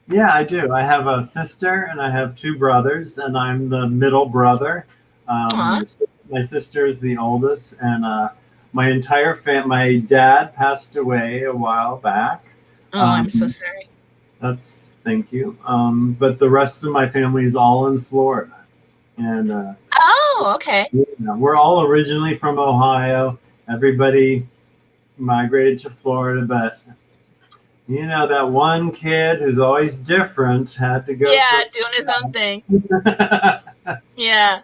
Yeah, I do. I have a sister and I have two brothers, and I'm the middle brother. Aw. My sister is the oldest, and my entire my dad passed away a while back. Oh, I'm so Um, sorry. thank you. But the rest of my family is all in Florida, and Oh, okay. we're all originally from Ohio. Everybody migrated to Florida, but that one kid who's always different had to go Yeah, somewhere doing his own thing. else. Yeah.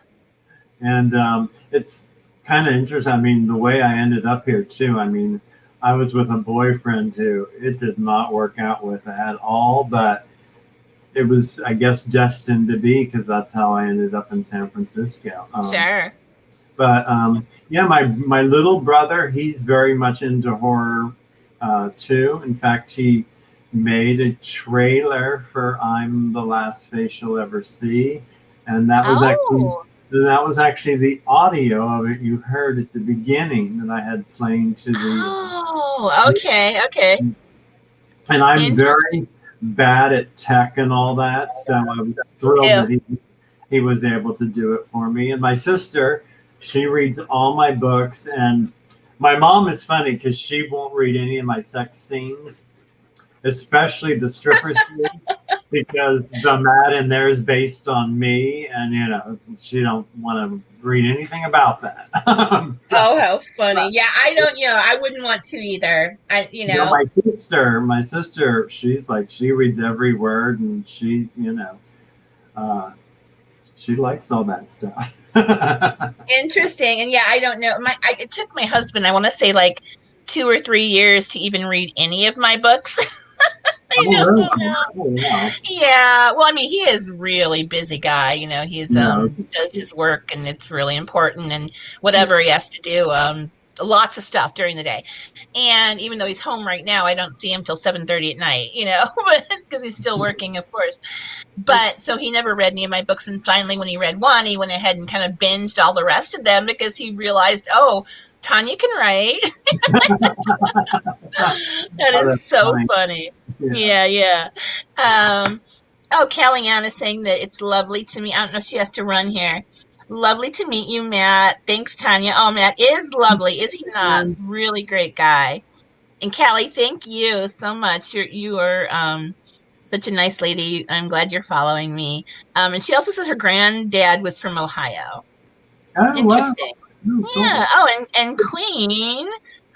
And it's kind of interesting. I mean, the way I ended up here too. I mean, I was with a boyfriend who it did not work out with at all, but it was, I guess, destined to be because that's how I ended up in San Francisco. Sure. But yeah, my little brother, he's very much into horror too. In fact, he made a trailer for "I'm the Last Face You'll Ever See," and Oh. that was actually the audio of it you heard at the beginning that I had playing to the. Oh, okay, okay. And I'm Interesting. very bad at tech and all that, so I was thrilled Ew. that he was able to do it for me. And my sister, she reads all my books, and my mom is funny because she won't read any of my sex scenes, especially the stripper scene, because the Mad in there is based on me, and she don't want to read anything about that. Oh, So, how funny. Yeah, I don't, I wouldn't want to either. my sister, she's like she reads every word, and uh, she likes all that stuff. Interesting. And yeah, I don't know. It took my husband, I want to say like 2 or 3 years to even read any of my books. I Oh, don't really? know. Oh, wow. Yeah, well, I mean, he is really busy guy. He's No, does his work and it's really important and yeah. whatever he has to do. Lots of stuff during the day. And even though he's home right now, I don't see him till 7:30 at night. Because he's still working, of course. But so he never read any of my books. And finally, when he read one, he went ahead and kind of binged all the rest of them because he realized, oh, Tanya can write. That Oh, is that's so funny. funny. Yeah. Yeah, yeah. Um, Oh, Kellyanne is saying that it's lovely to meet. I don't know if she has to run here. Lovely to meet you, Matt. Thanks, Tanya. Oh, Matt is lovely, is he not? Really great guy. And Callie, thank you so much. You are such a nice lady. I'm glad you're following me. And she also says her granddad was from Ohio. Oh, wow. Interesting. Oh, Yeah. cool. Oh, and Queen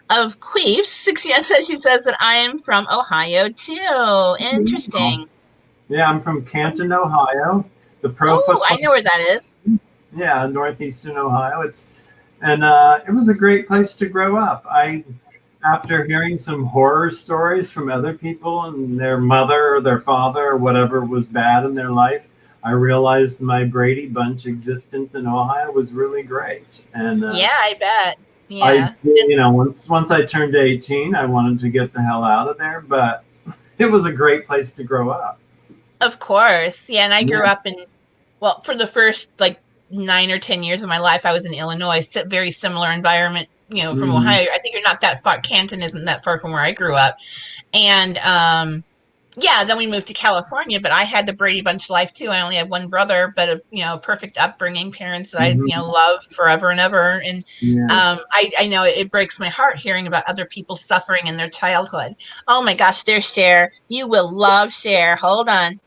of Queefs, she says that I am from Ohio too. Interesting. Yeah, I'm from Canton, Ohio. The pro Oh, I football, know where that is. yeah, northeastern Ohio. It was a great place to grow up. After hearing some horror stories from other people and their mother or their father or whatever was bad in their life, I realized my Brady Bunch existence in Ohio was really great. And Yeah, I bet. I, Yeah. once I turned 18, I wanted to get the hell out of there, but it was a great place to grow up. Of course. Yeah, and I grew Yeah. up in, well, for the first like 9 or 10 years of my life, I was in Illinois, very similar environment, from Mhm. Ohio. I think you're not that far. Canton isn't that far from where I grew up. And yeah, then we moved to California, but I had the Brady Bunch life too. I only had one brother, but perfect upbringing, parents that I, Mhm. love forever and ever. And Yeah. I know it breaks my heart hearing about other people suffering in their childhood. Oh my gosh, there's Cher. You will love Cher. Hold on.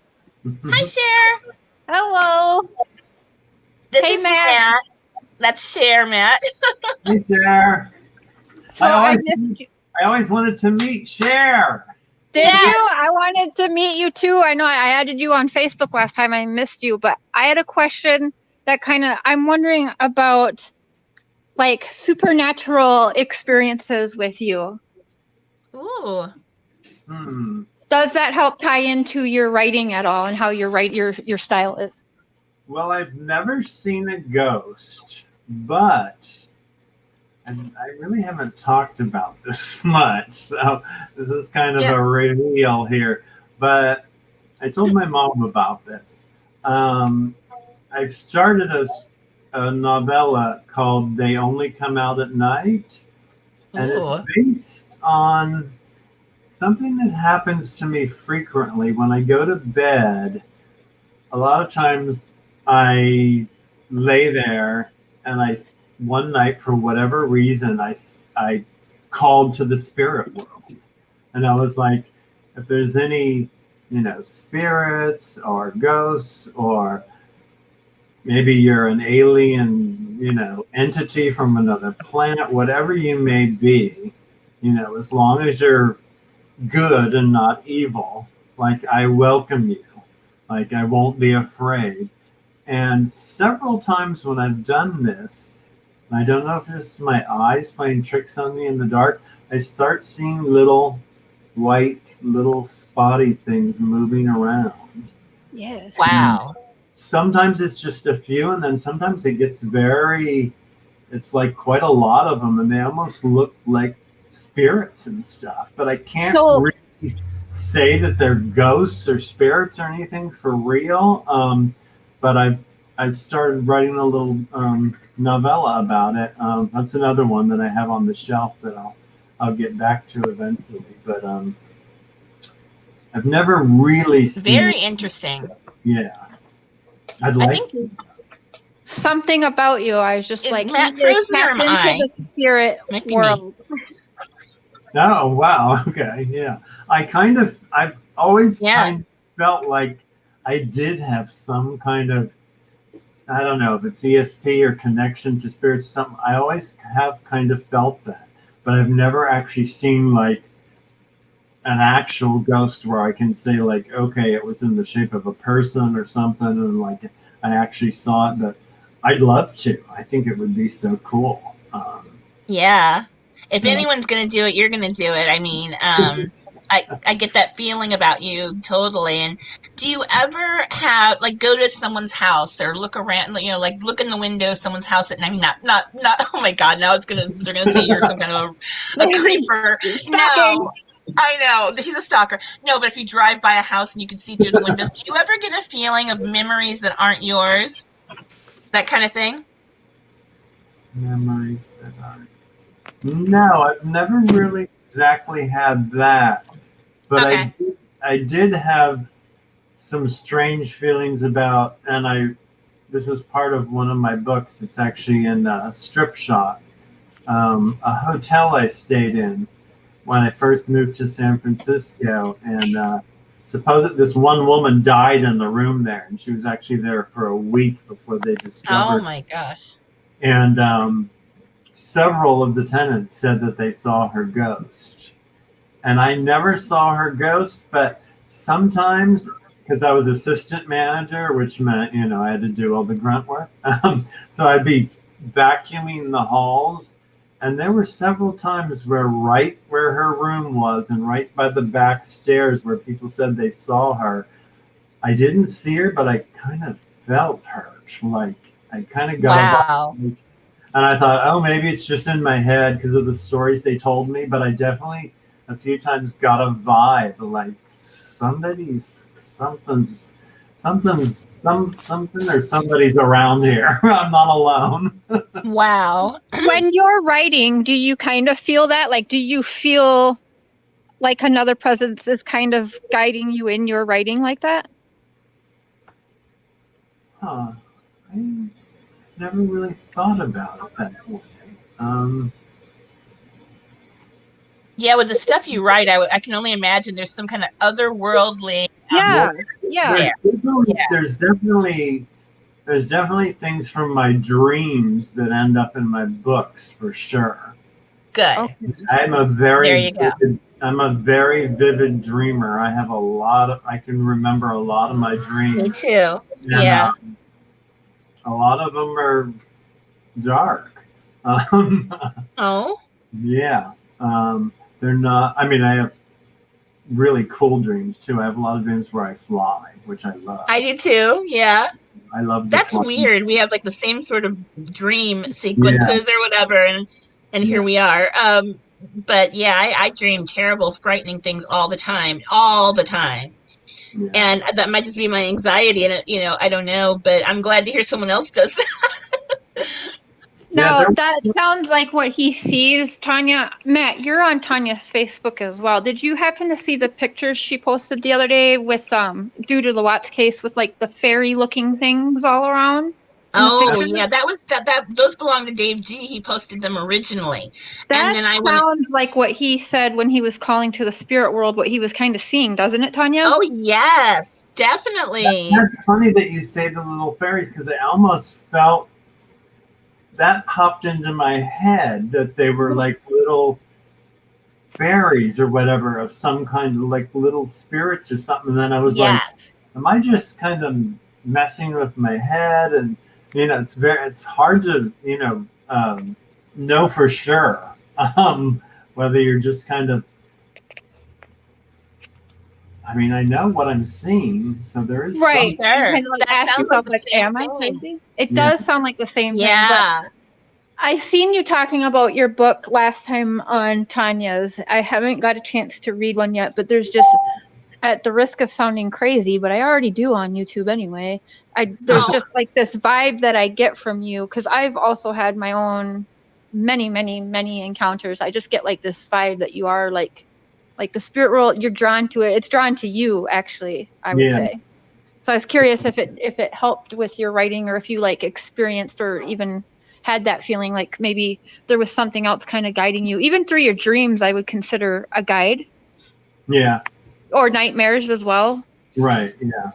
Hi, Cher. Hello. This Hey, is Matt. Matt. That's Cher, Matt. Hey, Cher. So I I always, missed you. I always wanted to meet Cher. Did Yeah. you? I wanted to meet you too. I know I added you on Facebook last time. I missed you, but I had a question that I'm wondering about like supernatural experiences with you. Ooh. Hmm. Does that help tie into your writing at all and how your style is? Well, I've never seen a ghost, but and I really haven't talked about this much. So this is kind of Yeah. a reveal here. But I told my mom about this. Um, I've started a novella called They Only Come Out at Night, and it's Ooh. based on something that happens to me frequently when I go to bed. A lot of times I lay there and one night, for whatever reason, I called to the spirit world. And I was like, if there's any, spirits or ghosts, or maybe you're an alien, entity from another planet, whatever you may be, as long as you're good and not evil, like I welcome you, like I won't be afraid. And several times when I've done this, I don't know if it's my eyes playing tricks on me in the dark, I start seeing little spotty things moving around. Yes. Wow. Sometimes it's just a few, and then sometimes it's like quite a lot of them, and they almost look like spirits and stuff. But I can't So really say that they're ghosts or spirits or anything for real. But I started writing a little novella about it. That's another one that I have on the shelf that I'll get back to eventually. But I've never really seen Very it. interesting. Yeah, I'd I like. think something about you, I was just is like, he Matt is frozen or tapped am into I? the spirit Might be me. world. Oh wow, okay, yeah. I've always Yeah. kind of felt like I did have some kind of, I don't know if it's ESP or connection to spirits or something. I always have kind of felt that, but I've never actually seen like an actual ghost where I can say like, okay, it was in the shape of a person or something, and like I actually saw it. But I'd love to. I think it would be so cool. Yeah. If So anyone's gonna do it, you're gonna do it. I mean, I get that feeling about you totally. And do you ever have like go to someone's house or look around, like look in the window of someone's house at night? I mean, not. Oh my God! Now they're gonna say you're some kind of a creeper. Stalking. No, I know he's a stalker. No, but if you drive by a house and you can see through the windows, do you ever get a feeling of memories that aren't yours? That kind of thing. memories that are. No, I've never really exactly had that, but Okay. I did have some strange feelings about, and this is part of one of my books. It's actually in Strip Shot, a hotel I stayed in when I first moved to San Francisco, and suppose this one woman died in the room there, and she was actually there for a week before they discovered. Oh my gosh! And several of the tenants said that they saw her ghost, and I never saw her ghost, but sometimes, because I was assistant manager, which meant, I had to do all the grunt work. So I'd be vacuuming the halls, and there were several times where right where her room was and right by the back stairs where people said they saw her, I didn't see her, but I kind of felt her. Like, I kind of got Wow. and I thought, oh, maybe it's just in my head because of the stories they told me, but I definitely a few times got a vibe like somebody's around here. I'm not alone. Wow. When you're writing, do you kind of feel that? Like, do you feel like another presence is kind of guiding you in your writing like that? I never really thought about it that way. Yeah, with the stuff you write, I can only imagine there's some kind of otherworldly. Yeah. There's definitely things from my dreams that end up in my books for sure. Good. Okay. I'm a very vivid dreamer. I have I can remember a lot of my dreams. Me too. And, Yeah. A lot of them are dark. Oh. Yeah. They're not, I have really cool dreams too. I have a lot of dreams where I fly, which I love. I do too. Yeah. I love That's weird. We have like the same sort of dream sequences or whatever, and here we are. But yeah, I dream terrible, frightening things all the time. Yeah. And that might just be my anxiety, and I don't know. But I'm glad to hear someone else does that. No, that sounds like what he sees, Tanya. Matt, you're on Tanya's Facebook as well. Did you happen to see the pictures she posted the other day with due to the Watts case with like the fairy looking things all around? Oh yeah, that those belong to Dave G. He posted them originally. That sounds like what he said when he was calling to the spirit world, what he was kind of seeing, doesn't it, Tanya? Oh yes, definitely. That's funny that you say the little fairies, because I almost felt that popped into my head that they were like little fairies or whatever of some kind, of like little spirits or something. And then I was like, am I just kind of messing with my head? And it's hard to know for sure whether you're just kind of, I know what I'm seeing, so there is right. Sure. Kind of like that ask yourself, like, am I crazy? It does sound like the same thing. But I've seen you talking about your book last time on Tanya's. I haven't got a chance to read one yet, but there's just, at the risk of sounding crazy, but I already do on YouTube anyway. There's just like this vibe that I get from you, because I've also had my own many encounters. I just get like this vibe that you are like the spirit world. You're drawn to it. It's drawn to you, actually, I would say. So I was curious if it helped with your writing, or if you like experienced or even had that feeling like maybe there was something else kind of guiding you, even through your dreams. I would consider a guide. Yeah. Or nightmares as well. Right. Yeah.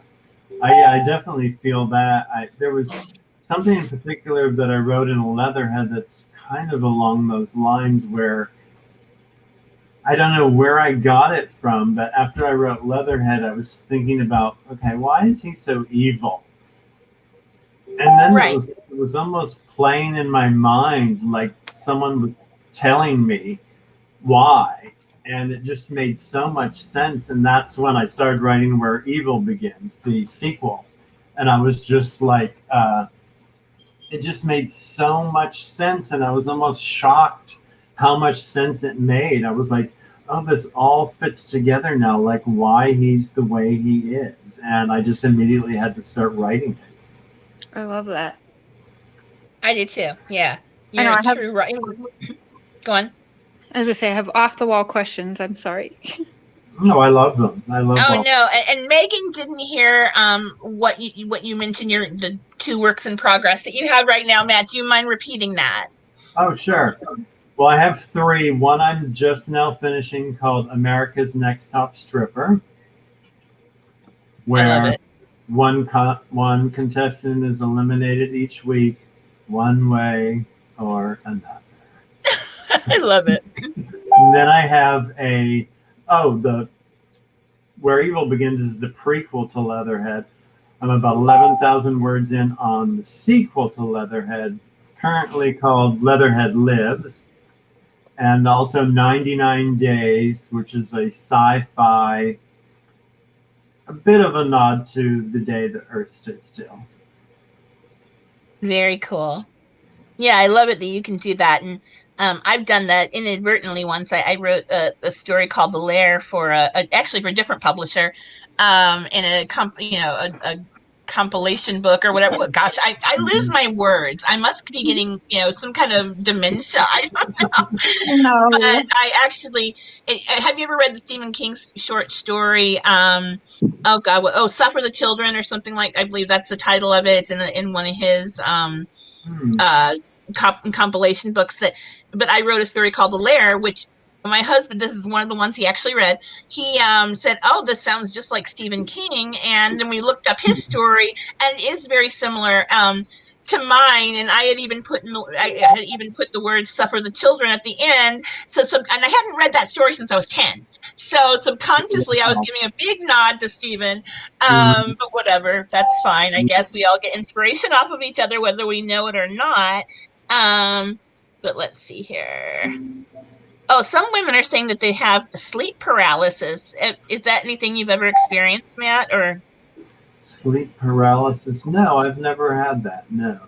I definitely feel that. There was something in particular that I wrote in Leatherhead that's kind of along those lines, where I don't know where I got it from, but after I wrote Leatherhead, I was thinking about, okay, why is he so evil? And then it was almost playing in my mind like someone was telling me why. And it just made so much sense. And that's when I started writing Where Evil Begins, the sequel. And I was just like, it just made so much sense. And I was almost shocked how much sense it made. I was like, oh, this all fits together now, like why he's the way he is. And I just immediately had to start writing it. I love that. I do too. Yeah. You're a true writer. Go on. As I say, I have off the wall questions. I'm sorry. No, I love them. I love Oh all. no, and Megan didn't hear what you mentioned, the two works in progress that you have right now, Matt. Do you mind repeating that? Oh, sure. Well, I have three. One I'm just now finishing called America's Next Top Stripper, I love where it. one contestant is eliminated each week, one way or another. I love it. And then I have the Where Evil Begins is the prequel to Leatherhead. I'm about 11,000 words in on the sequel to Leatherhead, currently called Leatherhead Lives, and also 99 Days, which is a sci-fi, a bit of a nod to The Day the Earth Stood Still. Very cool. Yeah, I love it that you can do that. And I've done that inadvertently once. I wrote a story called The Lair for actually for a different publisher, in a compilation book or whatever. Gosh, I lose my words. I must be getting, some kind of dementia. I don't know. But No. I actually, have you ever read the Stephen King's short story? Oh God, Suffer the Children or something like, I believe that's the title of it. It's in one of his, Hmm. uh, compilation books but I wrote a story called The Lair, which my husband, this is one of the ones he actually read. He said, "Oh, this sounds just like Stephen King," and then we looked up his story, and it is very similar to mine. And I had even put the words "suffer the children" at the end. And I hadn't read that story since I was 10. So subconsciously, I was giving a big nod to Stephen. But whatever, that's fine. I guess we all get inspiration off of each other, whether we know it or not. But let's see here. Oh, some women are saying that they have sleep paralysis. Is that anything you've ever experienced, Matt? Or Sleep paralysis? No, I've never had that. No.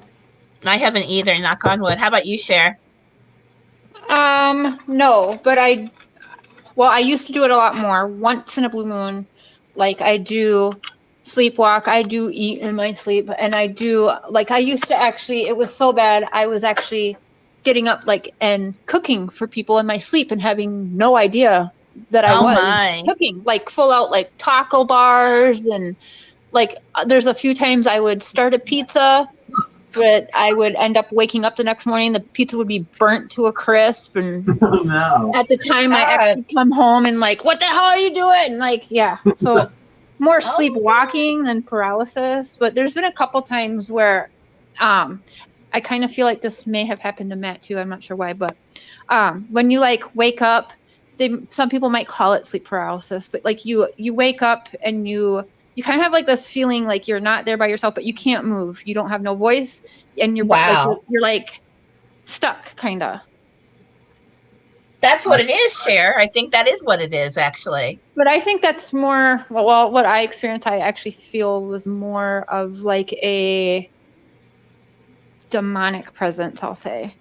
I haven't either. Knock on wood. How about you, Cher? No, but I used to do it a lot more. Once in a blue moon, like I do sleepwalk, I do eat in my sleep, and I used to actually, it was so bad, I was actually getting up and cooking for people in my sleep and having no idea that I Oh was my. cooking, like full out like taco bars, and there's a few times I would start a pizza, but I would end up waking up the next morning, the pizza would be burnt to a crisp, and Oh, no. at the time I actually come home and what the hell are you doing? So more sleepwalking than paralysis. But there's been a couple times where I kind of feel like this may have happened to Matt too. I'm not sure why, but when you wake up, some people might call it sleep paralysis, but you wake up and you kind of have this feeling like you're not there by yourself, but you can't move. You don't have no voice, and Wow. you're stuck, kind of. That's what it is, Cher. I think that is what it is, actually. But I think that's more, what I experienced, I actually feel was more of a demonic presence, I'll say.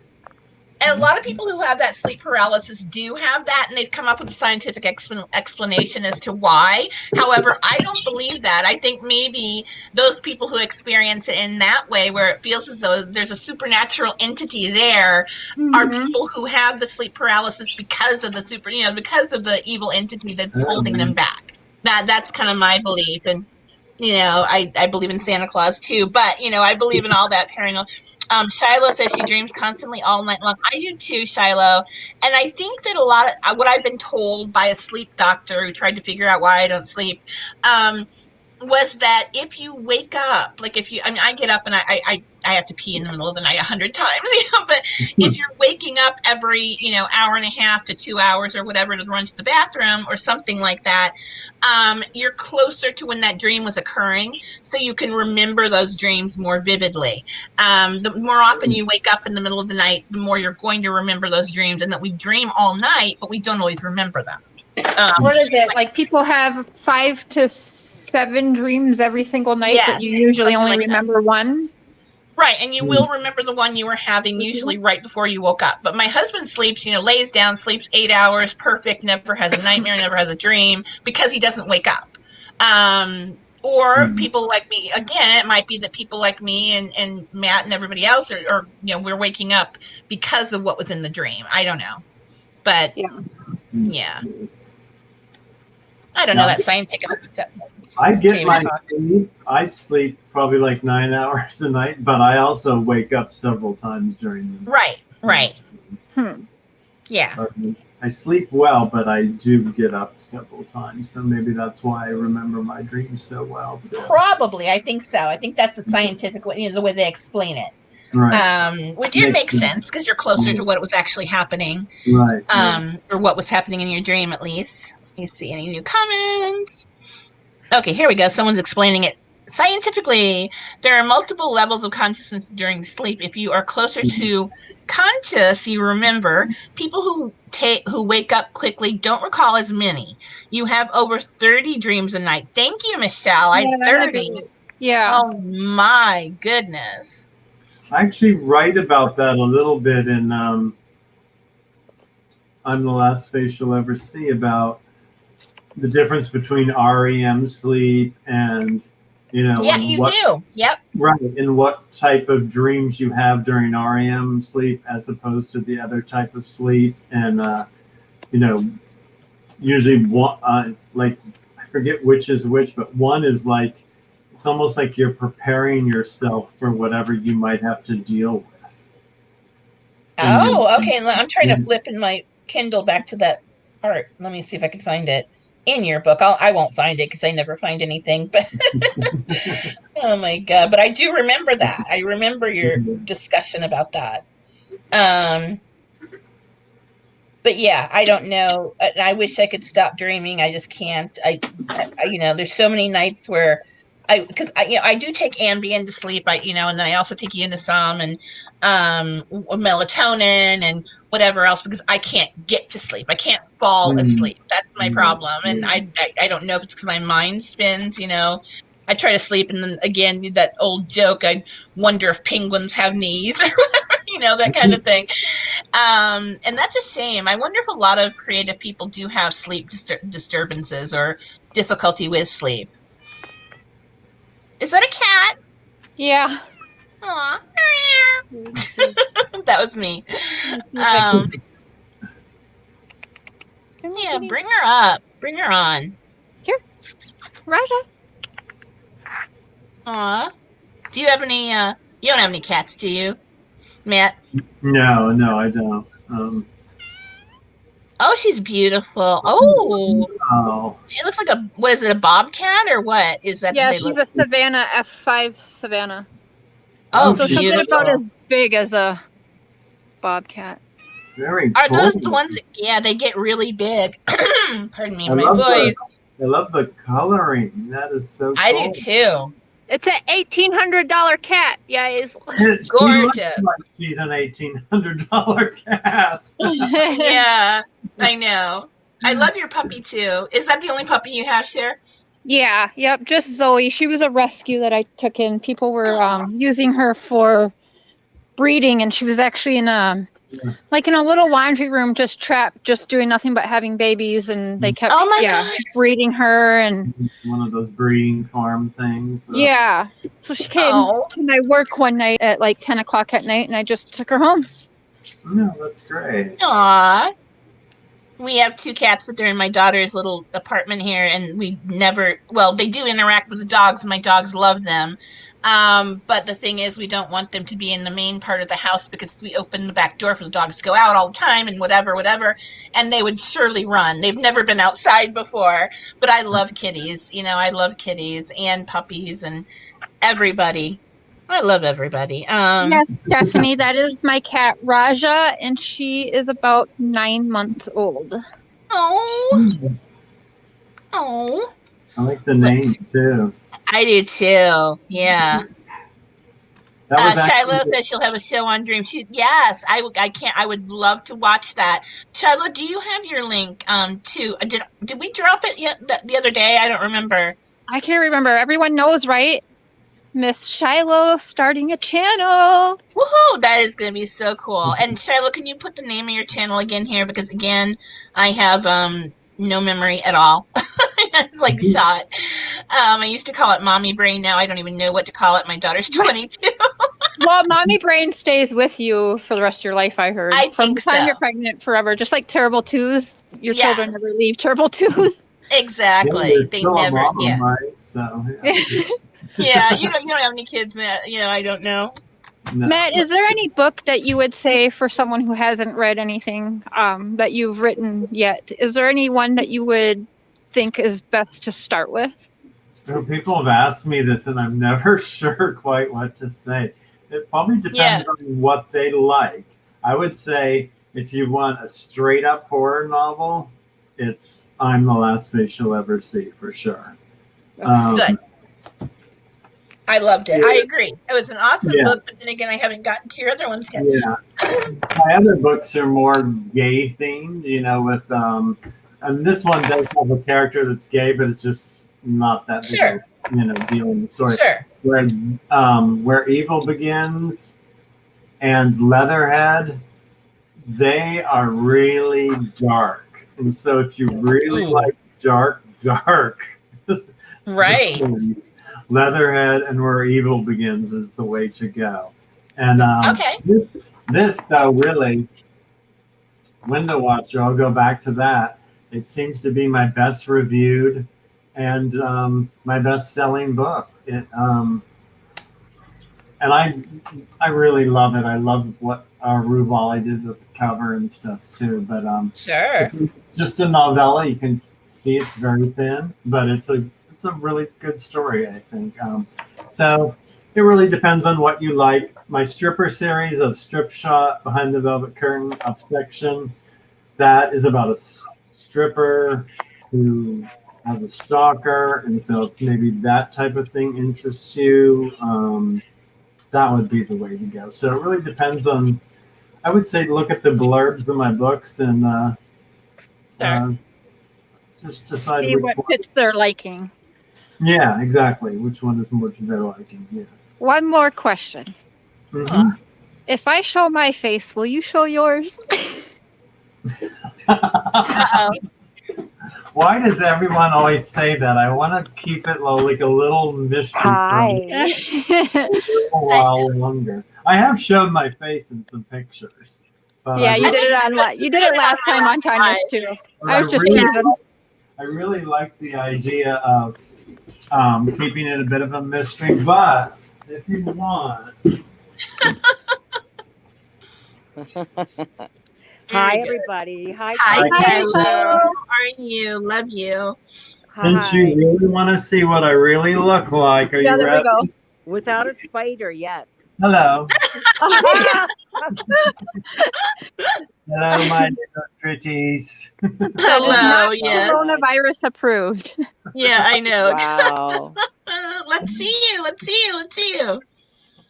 And a lot of people who have that sleep paralysis do have that, and they've come up with a scientific explanation as to why. However, I don't believe that. I think maybe those people who experience it in that way, where it feels as though there's a supernatural entity there, are people who have the sleep paralysis because of because of the evil entity that's holding them back. That's kind of my belief. And I believe in Santa Claus too, but I believe in all that paranormal. Shiloh says she dreams constantly all night long. I do too, Shiloh. And I think that a lot of what I've been told by a sleep doctor who tried to figure out why I don't sleep, was that if you wake up, I get up and I have to pee in the middle of the night 100 times, but if you're waking up every, hour and a half to 2 hours or whatever to run to the bathroom or something like that, you're closer to when that dream was occurring. So you can remember those dreams more vividly. The more often you wake up in the middle of the night, the more you're going to remember those dreams, and that we dream all night, but we don't always remember them. What is it? People have 5 to 7 dreams every single night, but you usually only remember one? Right, and you will remember the one you were having usually right before you woke up. But my husband sleeps, lays down, sleeps 8 hours, perfect, never has a nightmare, never has a dream, because he doesn't wake up. Or people like me, again, it might be that people like me and Matt and everybody else are we're waking up because of what was in the dream. I don't know. But yeah. I don't know that scientific stuff. I get my sleep. I sleep probably like 9 hours a night, but I also wake up several times during the night. Right. Yeah. I sleep well, but I do get up several times, so maybe that's why I remember my dreams so well. Too. Probably, I think so. I think that's the scientific way, the way they explain it. Right. Which it makes sense because you're closer to what was actually happening. Right. Or what was happening in your dream, at least. Let me see any new comments. Okay, here we go. Someone's explaining it. Scientifically, there are multiple levels of consciousness during sleep. If you are closer to conscious, you remember. People who wake up quickly don't recall as many. You have over 30 dreams a night. Thank you, Michelle. I had 30. Yeah. Oh my goodness. I actually write about that a little bit in I'm the Last Face You'll Ever See, about the difference between REM sleep and, Yeah, you do. Yep. Right. And what type of dreams you have during REM sleep as opposed to the other type of sleep. And, usually one, like, I forget which is which, but one is like, it's almost like you're preparing yourself for whatever you might have to deal with. Oh, okay. I'm trying to flip in my Kindle back to that part. Let me see if I can find it in your book. I won't find it because I never find anything. But oh my god! But I do remember that. I remember your discussion about that. But yeah, I don't know. I wish I could stop dreaming. I just can't. I there's so many nights where because I do take Ambien to sleep. And then I also take Unisom and melatonin and whatever else because I can't get to sleep. I can't fall asleep. That's my problem. And I don't know if it's because my mind spins. I try to sleep and then again that old joke. I wonder if penguins have knees. That kind of thing. And that's a shame. I wonder if a lot of creative people do have sleep disturbances or difficulty with sleep. Is that a cat? Yeah. Aw. That was me. Yeah, bring her up. Bring her on. Here. Raja. Aw. Do you have any, you don't have any cats, do you, Matt? No, I don't. Oh, she's beautiful. Oh. She looks like what is it, a bobcat or what? Is that? Yeah, she's a Savannah, F5 Savannah. Oh, so beautiful. something about as big as a bobcat. Very Are cool. those the ones that, they get really big. Pardon me, my voice. I love the coloring. That is so cool. I do too. It's an $1,800 cat, guys. Gorgeous. She's an $1,800 cat. Yeah, I know. I love your puppy too. Is that the only puppy you have, Cher? Yeah, yep, just Zoe. She was a rescue that I took in. People were using her for breeding, and she was actually in a little laundry room, just trapped, just doing nothing but having babies, and they kept breeding her. And one of those breeding farm things. Yeah, so she came to my work one night at like 10 o'clock at night, and I just took her home. No, that's great. Aww. We have 2 cats, but they're in my daughter's little apartment here, and we never, they do interact with the dogs, and my dogs love them. But the thing is, we don't want them to be in the main part of the house because we open the back door for the dogs to go out all the time and whatever, and they would surely run. They've never been outside before, but I love kitties. I love kitties and puppies and everybody. I love everybody. Yes, Stephanie, that is my cat, Raja, and she is about 9 months old. Oh. I like the name, too. I do, too. Yeah. Shiloh says she'll have a show on Dream. Yes, I would love to watch that. Shiloh, do you have your link to? Did we drop it yet the other day? I don't remember. I can't remember. Everyone knows, right? Miss Shiloh starting a channel. Woohoo! That is going to be so cool. And Shiloh, can you put the name of your channel again here? Because again, I have no memory at all. It's like shot. I used to call it Mommy Brain. Now I don't even know what to call it. My daughter's 22. Well, Mommy Brain stays with you for the rest of your life, I heard. I think From the time so. you're pregnant forever. Just like Terrible Twos. Your children never leave Terrible Twos. Exactly. They still a never. mom, Yeah. right? So yeah. Yeah. You don't have any kids, Matt. I don't know. No. Matt, is there any book that you would say for someone who hasn't read anything that you've written yet? Is there any one that you would think is best to start with? So people have asked me this, and I'm never sure quite what to say. It probably Yeah. depends on what they like. I would say if you want a straight up horror novel, it's I'm the Last Face You'll Ever See for sure. Good. I loved it. Yeah, I agree. It was an awesome yeah, book, but then again, I haven't gotten to your other ones yet. yeah. My other books are more gay themed, with and this one does have a character that's gay, but it's just not that big Sure. of deal in the story. Sure. Where Evil Begins and Leatherhead, they are really dark. And so if you really Ooh. like dark Right. stories, Leatherhead and Where Evil Begins is the way to go. And Okay. this though, really, Window Watcher, I'll go back to that. It seems to be my best reviewed and my best selling book. And I really love it. I love what Ruvali did with the cover and stuff too. But Sure. it's just a novella. You can see it's very thin, but it's a really good story, I think. So it really depends on what you like. My stripper series of Strip Shot, Behind the Velvet Curtain, Up Section, that is about a stripper who has a stalker, and so if maybe that type of thing interests you, that would be the way to go. So it really depends on. I would say look at the blurbs of my books and just decide See which what one. fits their liking. Yeah, exactly. Which one is more to their liking? Yeah. One more question. Mm-hmm. If I show my face, will you show yours? Uh-oh. Why does everyone always say that? I want to keep it like a little mystery for a little while longer. I have showed my face in some pictures. But Yeah, you did it you did it last time on Tanya's too. I was just teasing. I really like the idea of keeping it a bit of a mystery, but if you want. Hi, everybody. Hi, Kylo. Kylo. How are you? Love you. Since you really want to see what I really look like, are you There ready? we go. Without a spider, yes. Hello. Hello, my little pretties. Hello. Yes. Coronavirus approved. Yeah, I know. Wow. Let's see you. Let's see you. Let's see you.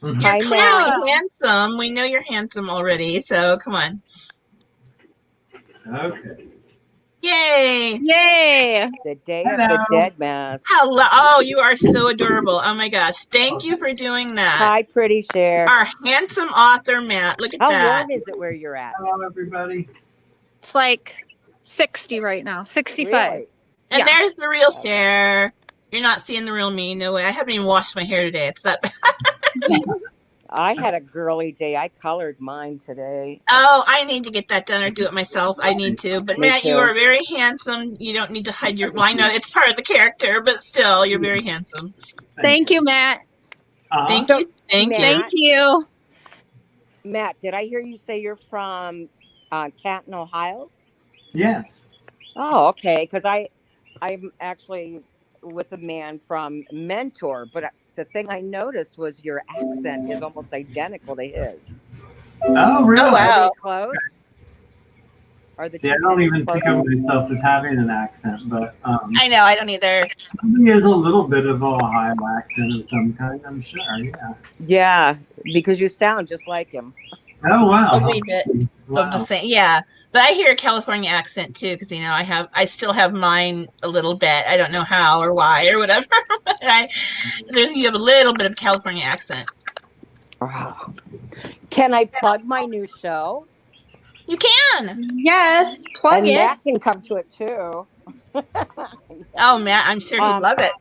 Mhm. You're Hi, clearly Matt. handsome. We know you're handsome already. So come on. Okay. Yay. Yay. The Day of the Dead Mask. Hello. Oh, you are so adorable. Oh my gosh. Thank you for doing that. Hi, pretty Cher. Our handsome author, Matt. Look at How that. warm is it where you're at? Hello, everybody. It's like 60 right now. 65. Really? And Yeah. there's the real Cher. You're not seeing the real me. No way. I haven't even washed my hair today. It's that bad. I had a girly day. I colored mine today. Oh, I need to get that done or do it myself. I need to. But Me Matt, you too. are very handsome. You don't need to hide your. Well, I know it's part of the character, but still, you're very handsome. Thank you, Matt. Thank So, you. Thank you. Matt, Thank you. Matt, did I hear you say you're from Canton, Ohio? Yes. Oh, okay. Because I'm actually with a man from Mentor, but the thing I noticed was your accent is almost identical to his. Oh, really? Oh, wow. Are they close? Are the See, I two don't cities even close? think of myself as having an accent, but I know. I don't either. he has a little bit of a Ohio accent of some kind, I'm sure. Yeah. Yeah, because you sound just like him. Oh, wow. A wee bit Wow. of the same. Yeah, but I hear a California accent too because I still have mine a little bit. I don't know how or why or whatever, but you have a little bit of California accent. Oh. Can I plug my new show? You can. Yes. Plug And it. Matt can come to it too. Oh, Matt, I'm sure he'd love it.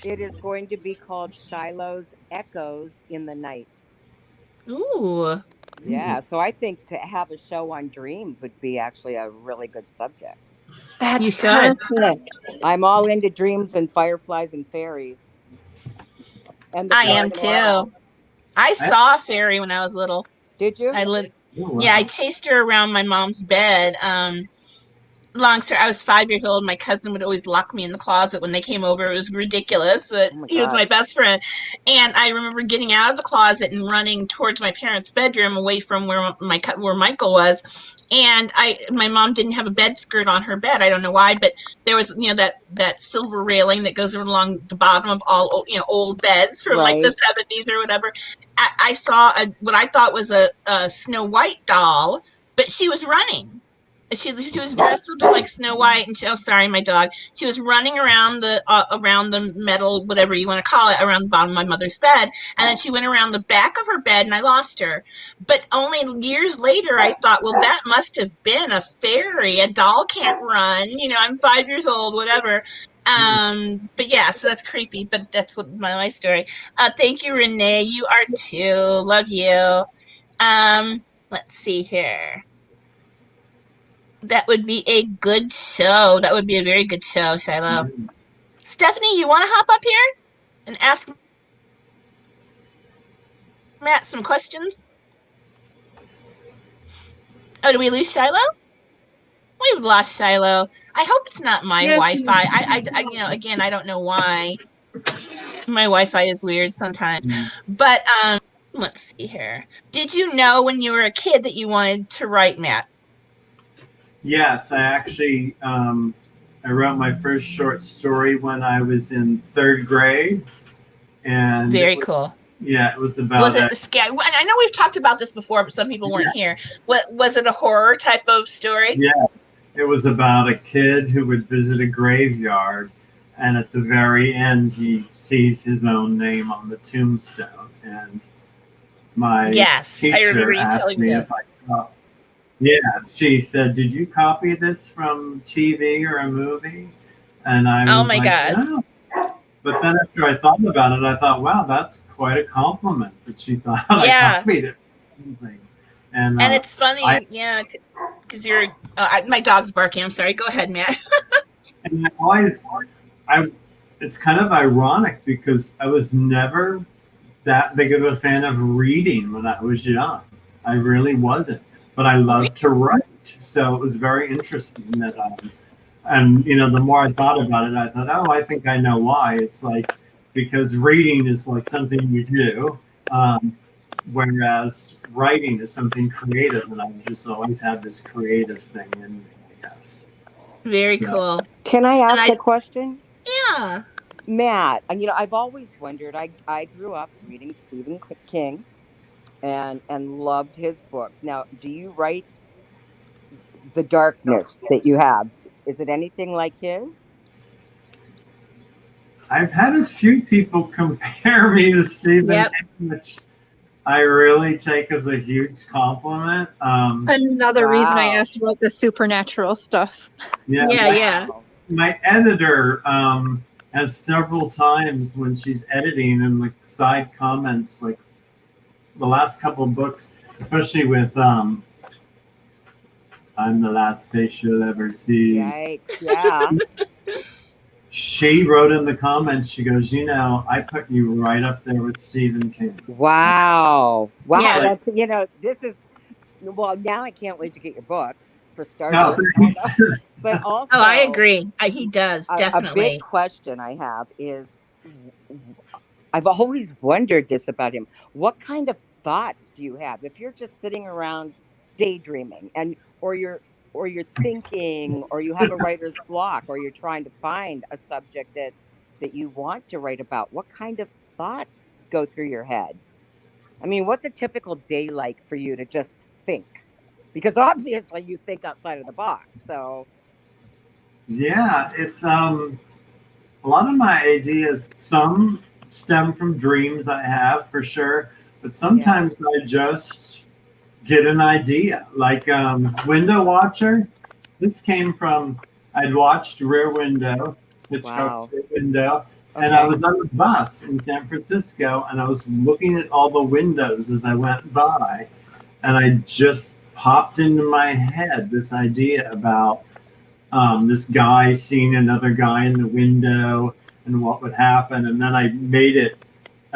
It is going to be called Shiloh's Echoes in the Night. Ooh. Yeah, so I think to have a show on dreams would be actually a really good subject. That's You should. perfect. I'm all into dreams and fireflies and fairies. And the I Yeah. am Dragon Wow. too. I I, saw a fairy when I was little. Did you? I lit. oh, Yeah, I wow. chased her around my mom's bed. Long story, I was 5 years old. My cousin would always lock me in the closet when they came over. It was ridiculous, but Oh my he was my God. best friend. And I remember getting out of the closet and running towards my parents' bedroom, away from where Michael was. And my mom didn't have a bed skirt on her bed. I don't know why, but there was that silver railing that goes along the bottom of all old beds from like the Right. 70s or whatever. I saw what I thought was a Snow White doll, but she was running. She was dressed like Snow White, and sorry, my dog. She was running around the metal, whatever you want to call it, around the bottom of my mother's bed, and then she went around the back of her bed, and I lost her. But only years later, I thought, well, that must have been a fairy. A doll can't run. I'm 5 years old, whatever. But yeah, so that's creepy. But that's what my story. Thank you, Renee. You are too. Love you. Let's see here. That would be a good show. That would be a very good show, Shiloh. Stephanie, you want to hop up here and ask Matt some questions? Oh, did we lose Shiloh? We've lost Shiloh. I hope it's not my Yes. Wi-Fi. Again, I don't know why. My Wi-Fi is weird sometimes. But let's see here. Did you know when you were a kid that you wanted to write, Matt? Yes, I actually I wrote my first short story when I was in third grade, and Very cool. Yeah, it was about. Was it the scary? I know we've talked about this before, but some people weren't here. What was it? A horror type of story? Yeah, it was about a kid who would visit a graveyard, and at the very end, he sees his own name on the tombstone. And my teacher asked me if I thought. Yeah, she said, "Did you copy this from TV or a movie?" And I was oh my god! No. But then after I thought about it, I thought, wow, that's quite a compliment that she thought I copied it. And it's funny, because you're. My dog's barking. I'm sorry. Go ahead, Matt. And it's kind of ironic because I was never that big of a fan of reading when I was young. I really wasn't, but I loved to write. So it was very interesting that. And the more I thought about it, I thought, oh, I think I know why. It's like because reading is like something you do, whereas writing is something creative, and I've just always had this creative thing in me, I guess. Very cool. Can I ask a question? Yeah. Matt, I've always wondered. I grew up reading Stephen King, and loved his books. Now, do you write the darkness that you have? Is it anything like his? I've had a few people compare me to Stephen King, which I really take as a huge compliment. Another reason I asked about the supernatural stuff. Yeah. My editor has several times when she's editing and like side comments, like the last couple of books, especially with I'm the last face you'll ever see. Yikes, yeah. She wrote in the comments, she goes, I put you right up there with Stephen King. Wow. Yeah. That's, this is, well, now I can't wait to get your books for starters. No, but also. Oh, I agree. He does, definitely. A big question I have is, I've always wondered this about him. What kind of thoughts do you have? If you're just sitting around daydreaming or you're thinking, or you have a writer's block, or you're trying to find a subject that you want to write about, what kind of thoughts go through your head? I mean, what's a typical day like for you to just think? Because obviously you think outside of the box. So yeah, it's a lot of my ideas, some stem from dreams I have for sure, but sometimes I just get an idea, like Window Watcher. This came from, I'd watched Rear Window, Hitchcock's Rear Window, and I was on a bus in San Francisco, and I was looking at all the windows as I went by, and I just popped into my head this idea about this guy seeing another guy in the window and what would happen. And then I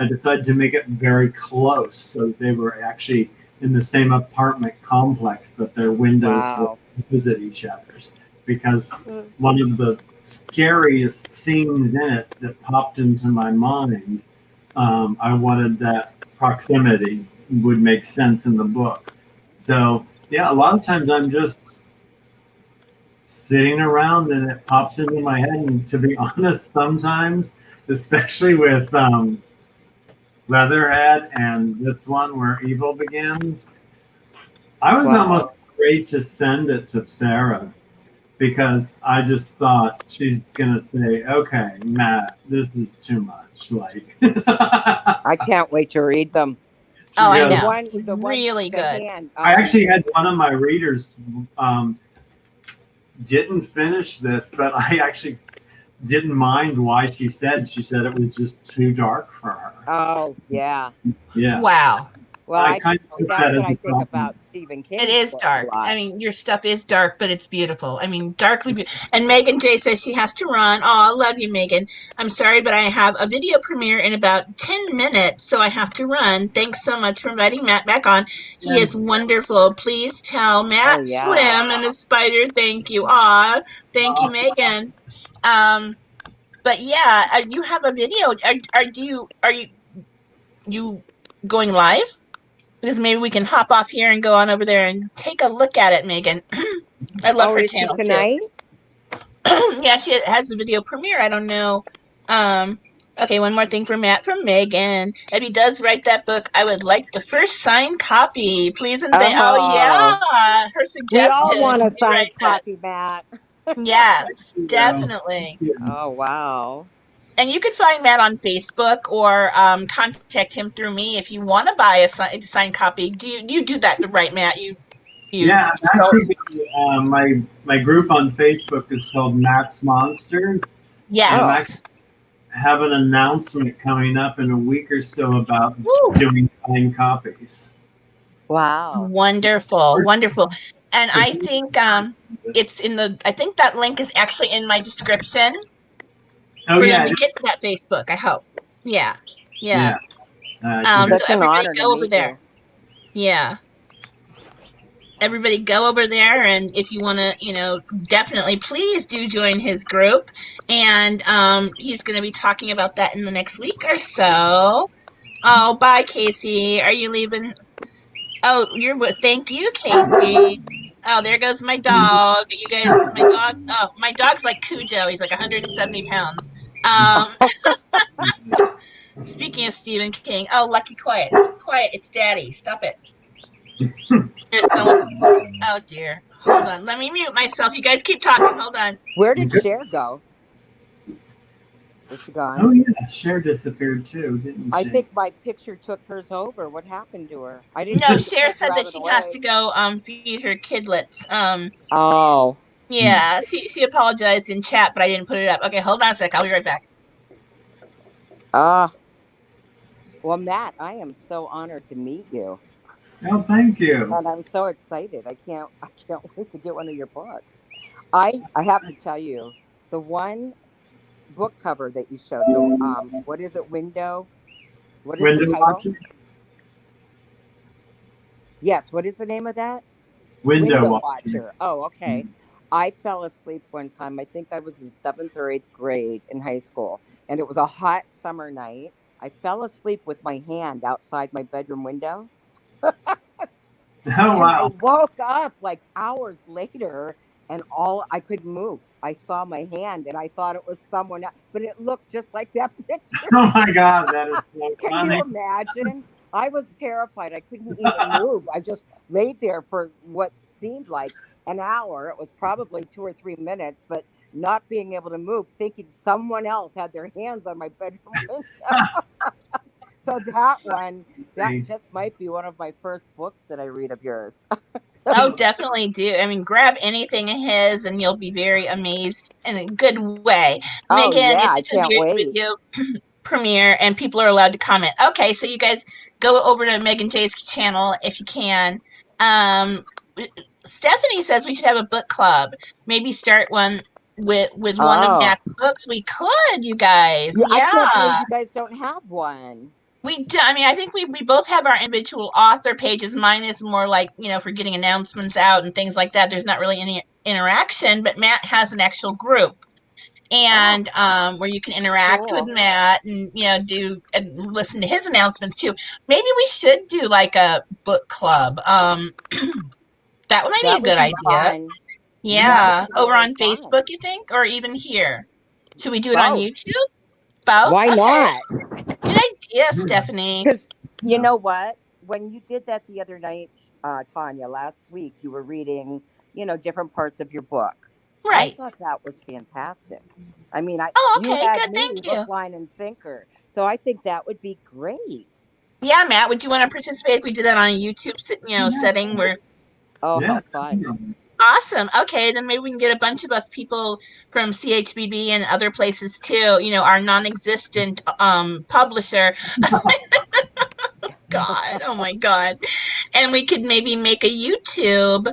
decided to make it very close, so they were actually in the same apartment complex, but their windows were opposite each other's. Because one of the scariest scenes in it that popped into my mind, I wanted that proximity would make sense in the book. So yeah, a lot of times I'm just sitting around and it pops into my head. And to be honest, sometimes, especially with Leatherhead and this one where evil begins, I was almost afraid to send it to Sarah because I just thought she's gonna say, "Okay, Matt, this is too much." Like, I can't wait to read them. Oh, I know. He's really good. I actually had one of my readers didn't finish this, but I actually didn't mind why she said it was just too dark for her. Oh, yeah. Yeah. Wow. Well, that's what I think about Stephen King. It is dark. I mean, your stuff is dark, but it's beautiful. I mean, darkly beautiful. And Megan J says she has to run. Oh, I love you, Megan. I'm sorry, but I have a video premiere in about 10 minutes, so I have to run. Thanks so much for inviting Matt back on. He is wonderful. Please tell Matt Slim and the spider thank you. Aw, thank you, Megan. But yeah, you have a video. Are you going live? Because maybe we can hop off here and go on over there and take a look at it, Megan. I love her channel tonight. Too. Yeah, she has a video premiere. I don't know. Okay, one more thing for Matt from Megan. If he does write that book, I would like the first signed copy, please and thank. Oh yeah, her suggestion. We all want a signed copy, Matt. Yes, definitely. Oh wow. And you can find Matt on Facebook or contact him through me if you want to buy a signed copy. Do you do that right, Matt? Yeah, actually, my group on Facebook is called Matt's Monsters. Yes. I have an announcement coming up in a week or so about doing signed copies. Wow. Wonderful, wonderful. And I think it's in the. I think that link is actually in my description. Oh yeah, to get to that Facebook. I hope. Yeah. That's so an everybody honor go over there. Yeah. Everybody go over there, and if you want to, definitely please do join his group. And he's going to be talking about that in the next week or so. Oh, bye, Casey. Are you leaving? Oh, thank you, Casey. Oh, there goes my dog. You guys, my dog's like Cujo. He's like 170 pounds. Speaking of Stephen King, oh, Lucky, quiet, it's Daddy. Stop it. Oh dear. Hold on. Let me mute myself. You guys keep talking. Hold on. Where did Cher go? Is she gone? Oh yeah, Cher disappeared too, didn't she? I think my picture took hers over. What happened to her? I didn't. No, Cher said that she has to go feed her kidlets. Oh. Yeah, she apologized in chat, but I didn't put it up. Okay, hold on a sec. I'll be right back. Well, Matt, I am so honored to meet you. Oh, thank you. And I'm so excited. I can't wait to get one of your books. I have to tell you, the one book cover that you showed, what is it, Window? What is Window the title? Watcher? Yes, what is the name of that? Window Watcher. Oh, okay. I fell asleep one time. I think I was in 7th or 8th grade in high school, and it was a hot summer night. I fell asleep with my hand outside my bedroom window. Oh, wow. I woke up like hours later, and all I could move. I saw my hand, and I thought it was someone else, but it looked just like that picture. Oh my God, that is so Can funny. you imagine? I was terrified. I couldn't even move. I just laid there for what seemed like an hour. It was probably 2 or 3 minutes, but not being able to move, thinking someone else had their hands on my bedroom window. So that just might be one of my first books that I read of yours. Oh, definitely do. I mean, grab anything of his and you'll be very amazed in a good way. Megan, it's a video premiere and people are allowed to comment. Okay, so you guys go over to Megan J's channel if you can. Stephanie says we should have a book club. Maybe start one with one of Oh, Matt's books. We could, you guys. yeah, I can't believe Yeah. you guys don't have one. We do. I mean, I think we both have our individual author pages. Mine is more like, for getting announcements out and things like that. There's not really any interaction, but Matt has an actual group. And where you can interact with Cool. Matt and do and listen to his announcements too. Maybe we should do like a book club. That might be a That would good be idea. fun. Yeah, That would be over really on fun. Facebook, you think, or even here? Should we do it on Both. YouTube? Both. Why Okay. not? Good idea, Stephanie. Because you know what? When you did that the other night, Tanya, last week, you were reading, different parts of your book. Right. I thought that was fantastic. I mean, Oh, you okay. had Good. me Thank you. hook, line, and sinker. So I think that would be great. Yeah, Matt, would you want to participate if we did that on a YouTube, setting where? Oh, Yeah. how fun! Awesome. Okay, then maybe we can get a bunch of us people from CHBB and other places too. Our non-existent publisher. God, oh my God. And we could maybe make a YouTube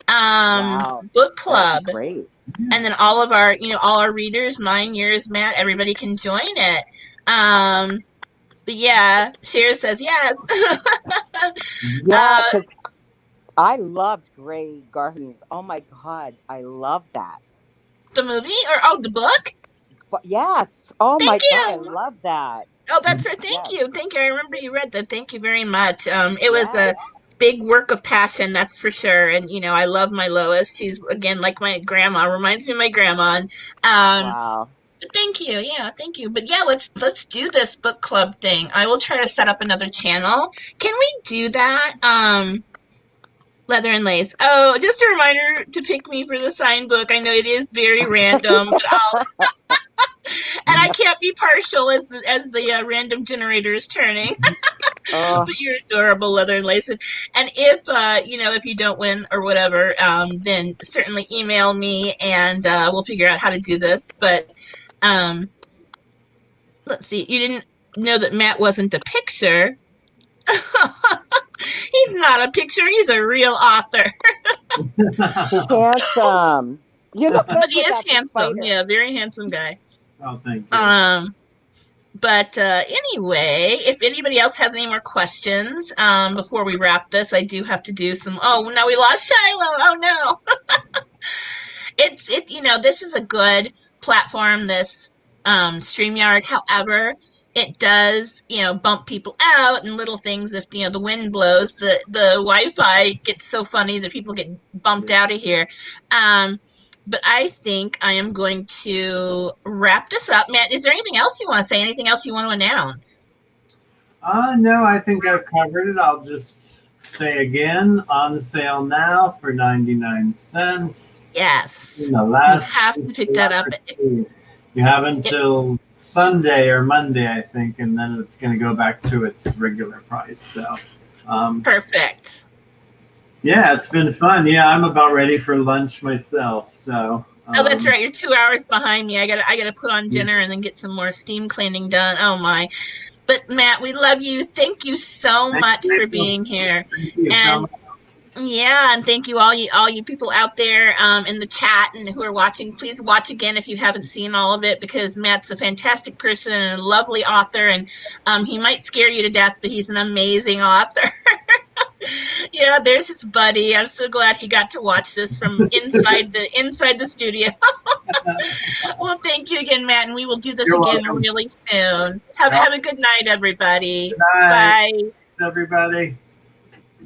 Wow, book that'd club. be great. And then all of our, all our readers, mine, yours, Matt, everybody can join it. But yeah, Cher says yes. Yeah, because I loved Grey Gardens. Oh my God, I love that. The movie or the book? But yes, oh Thank my you. God, I love that. Oh, that's right. Thank Yes. you. Thank you. I remember you read that. Thank you very much. It was a big work of passion, that's for sure. And I love my Lois. She's again like my grandma. Reminds me of my grandma. Wow. Thank you. Yeah, thank you. But yeah, let's do this book club thing. I will try to set up another channel. Can we do that? Leather and Lace. Oh, just a reminder to pick me for the signed book. I know it is very random, but I'll and I can't be partial as the random generator is turning. Oh, But you're adorable, Leather and Lace. And if if you don't win or whatever, then certainly email me and we'll figure out how to do this. But let's see. You didn't know that Matt wasn't a picture. He's not a picture. He's a real author. handsome. You look good But he with is that handsome. spider. Yeah, very handsome guy. Oh, thank you. But anyway, if anybody else has any more questions before we wrap this, I do have to do some. Oh no, we lost Shiloh. Oh no. This is a good platform, this StreamYard. However, it does bump people out and little things. If the wind blows, the Wi-Fi gets so funny that people get bumped out of here. But I think I am going to wrap this up. Matt, is there anything else you want to say? Anything else you want to announce? No, I think I've covered it. I'll just say again, on sale now for 99 cents. Yes. The last you have to pick that up. You have until Sunday or Monday, I think, and then it's going to go back to its regular price. So, perfect. Yeah, it's been fun. Yeah, I'm about ready for lunch myself. So. Oh, that's right. You're 2 hours behind me. I gotta put on dinner and then get some more steam cleaning done. Oh my! But Matt, we love you. Thank you so much for being here. Thank you and so much. yeah, and thank you all you people out there in the chat and who are watching. Please watch again if you haven't seen all of it, because Matt's a fantastic person and a lovely author, and he might scare you to death, but he's an amazing author. Yeah, there's his buddy. I'm so glad he got to watch this from inside the studio. Well, thank you again, Matt, and we will do this You're again welcome. really soon. Have a good night, everybody. Good night, Bye. everybody.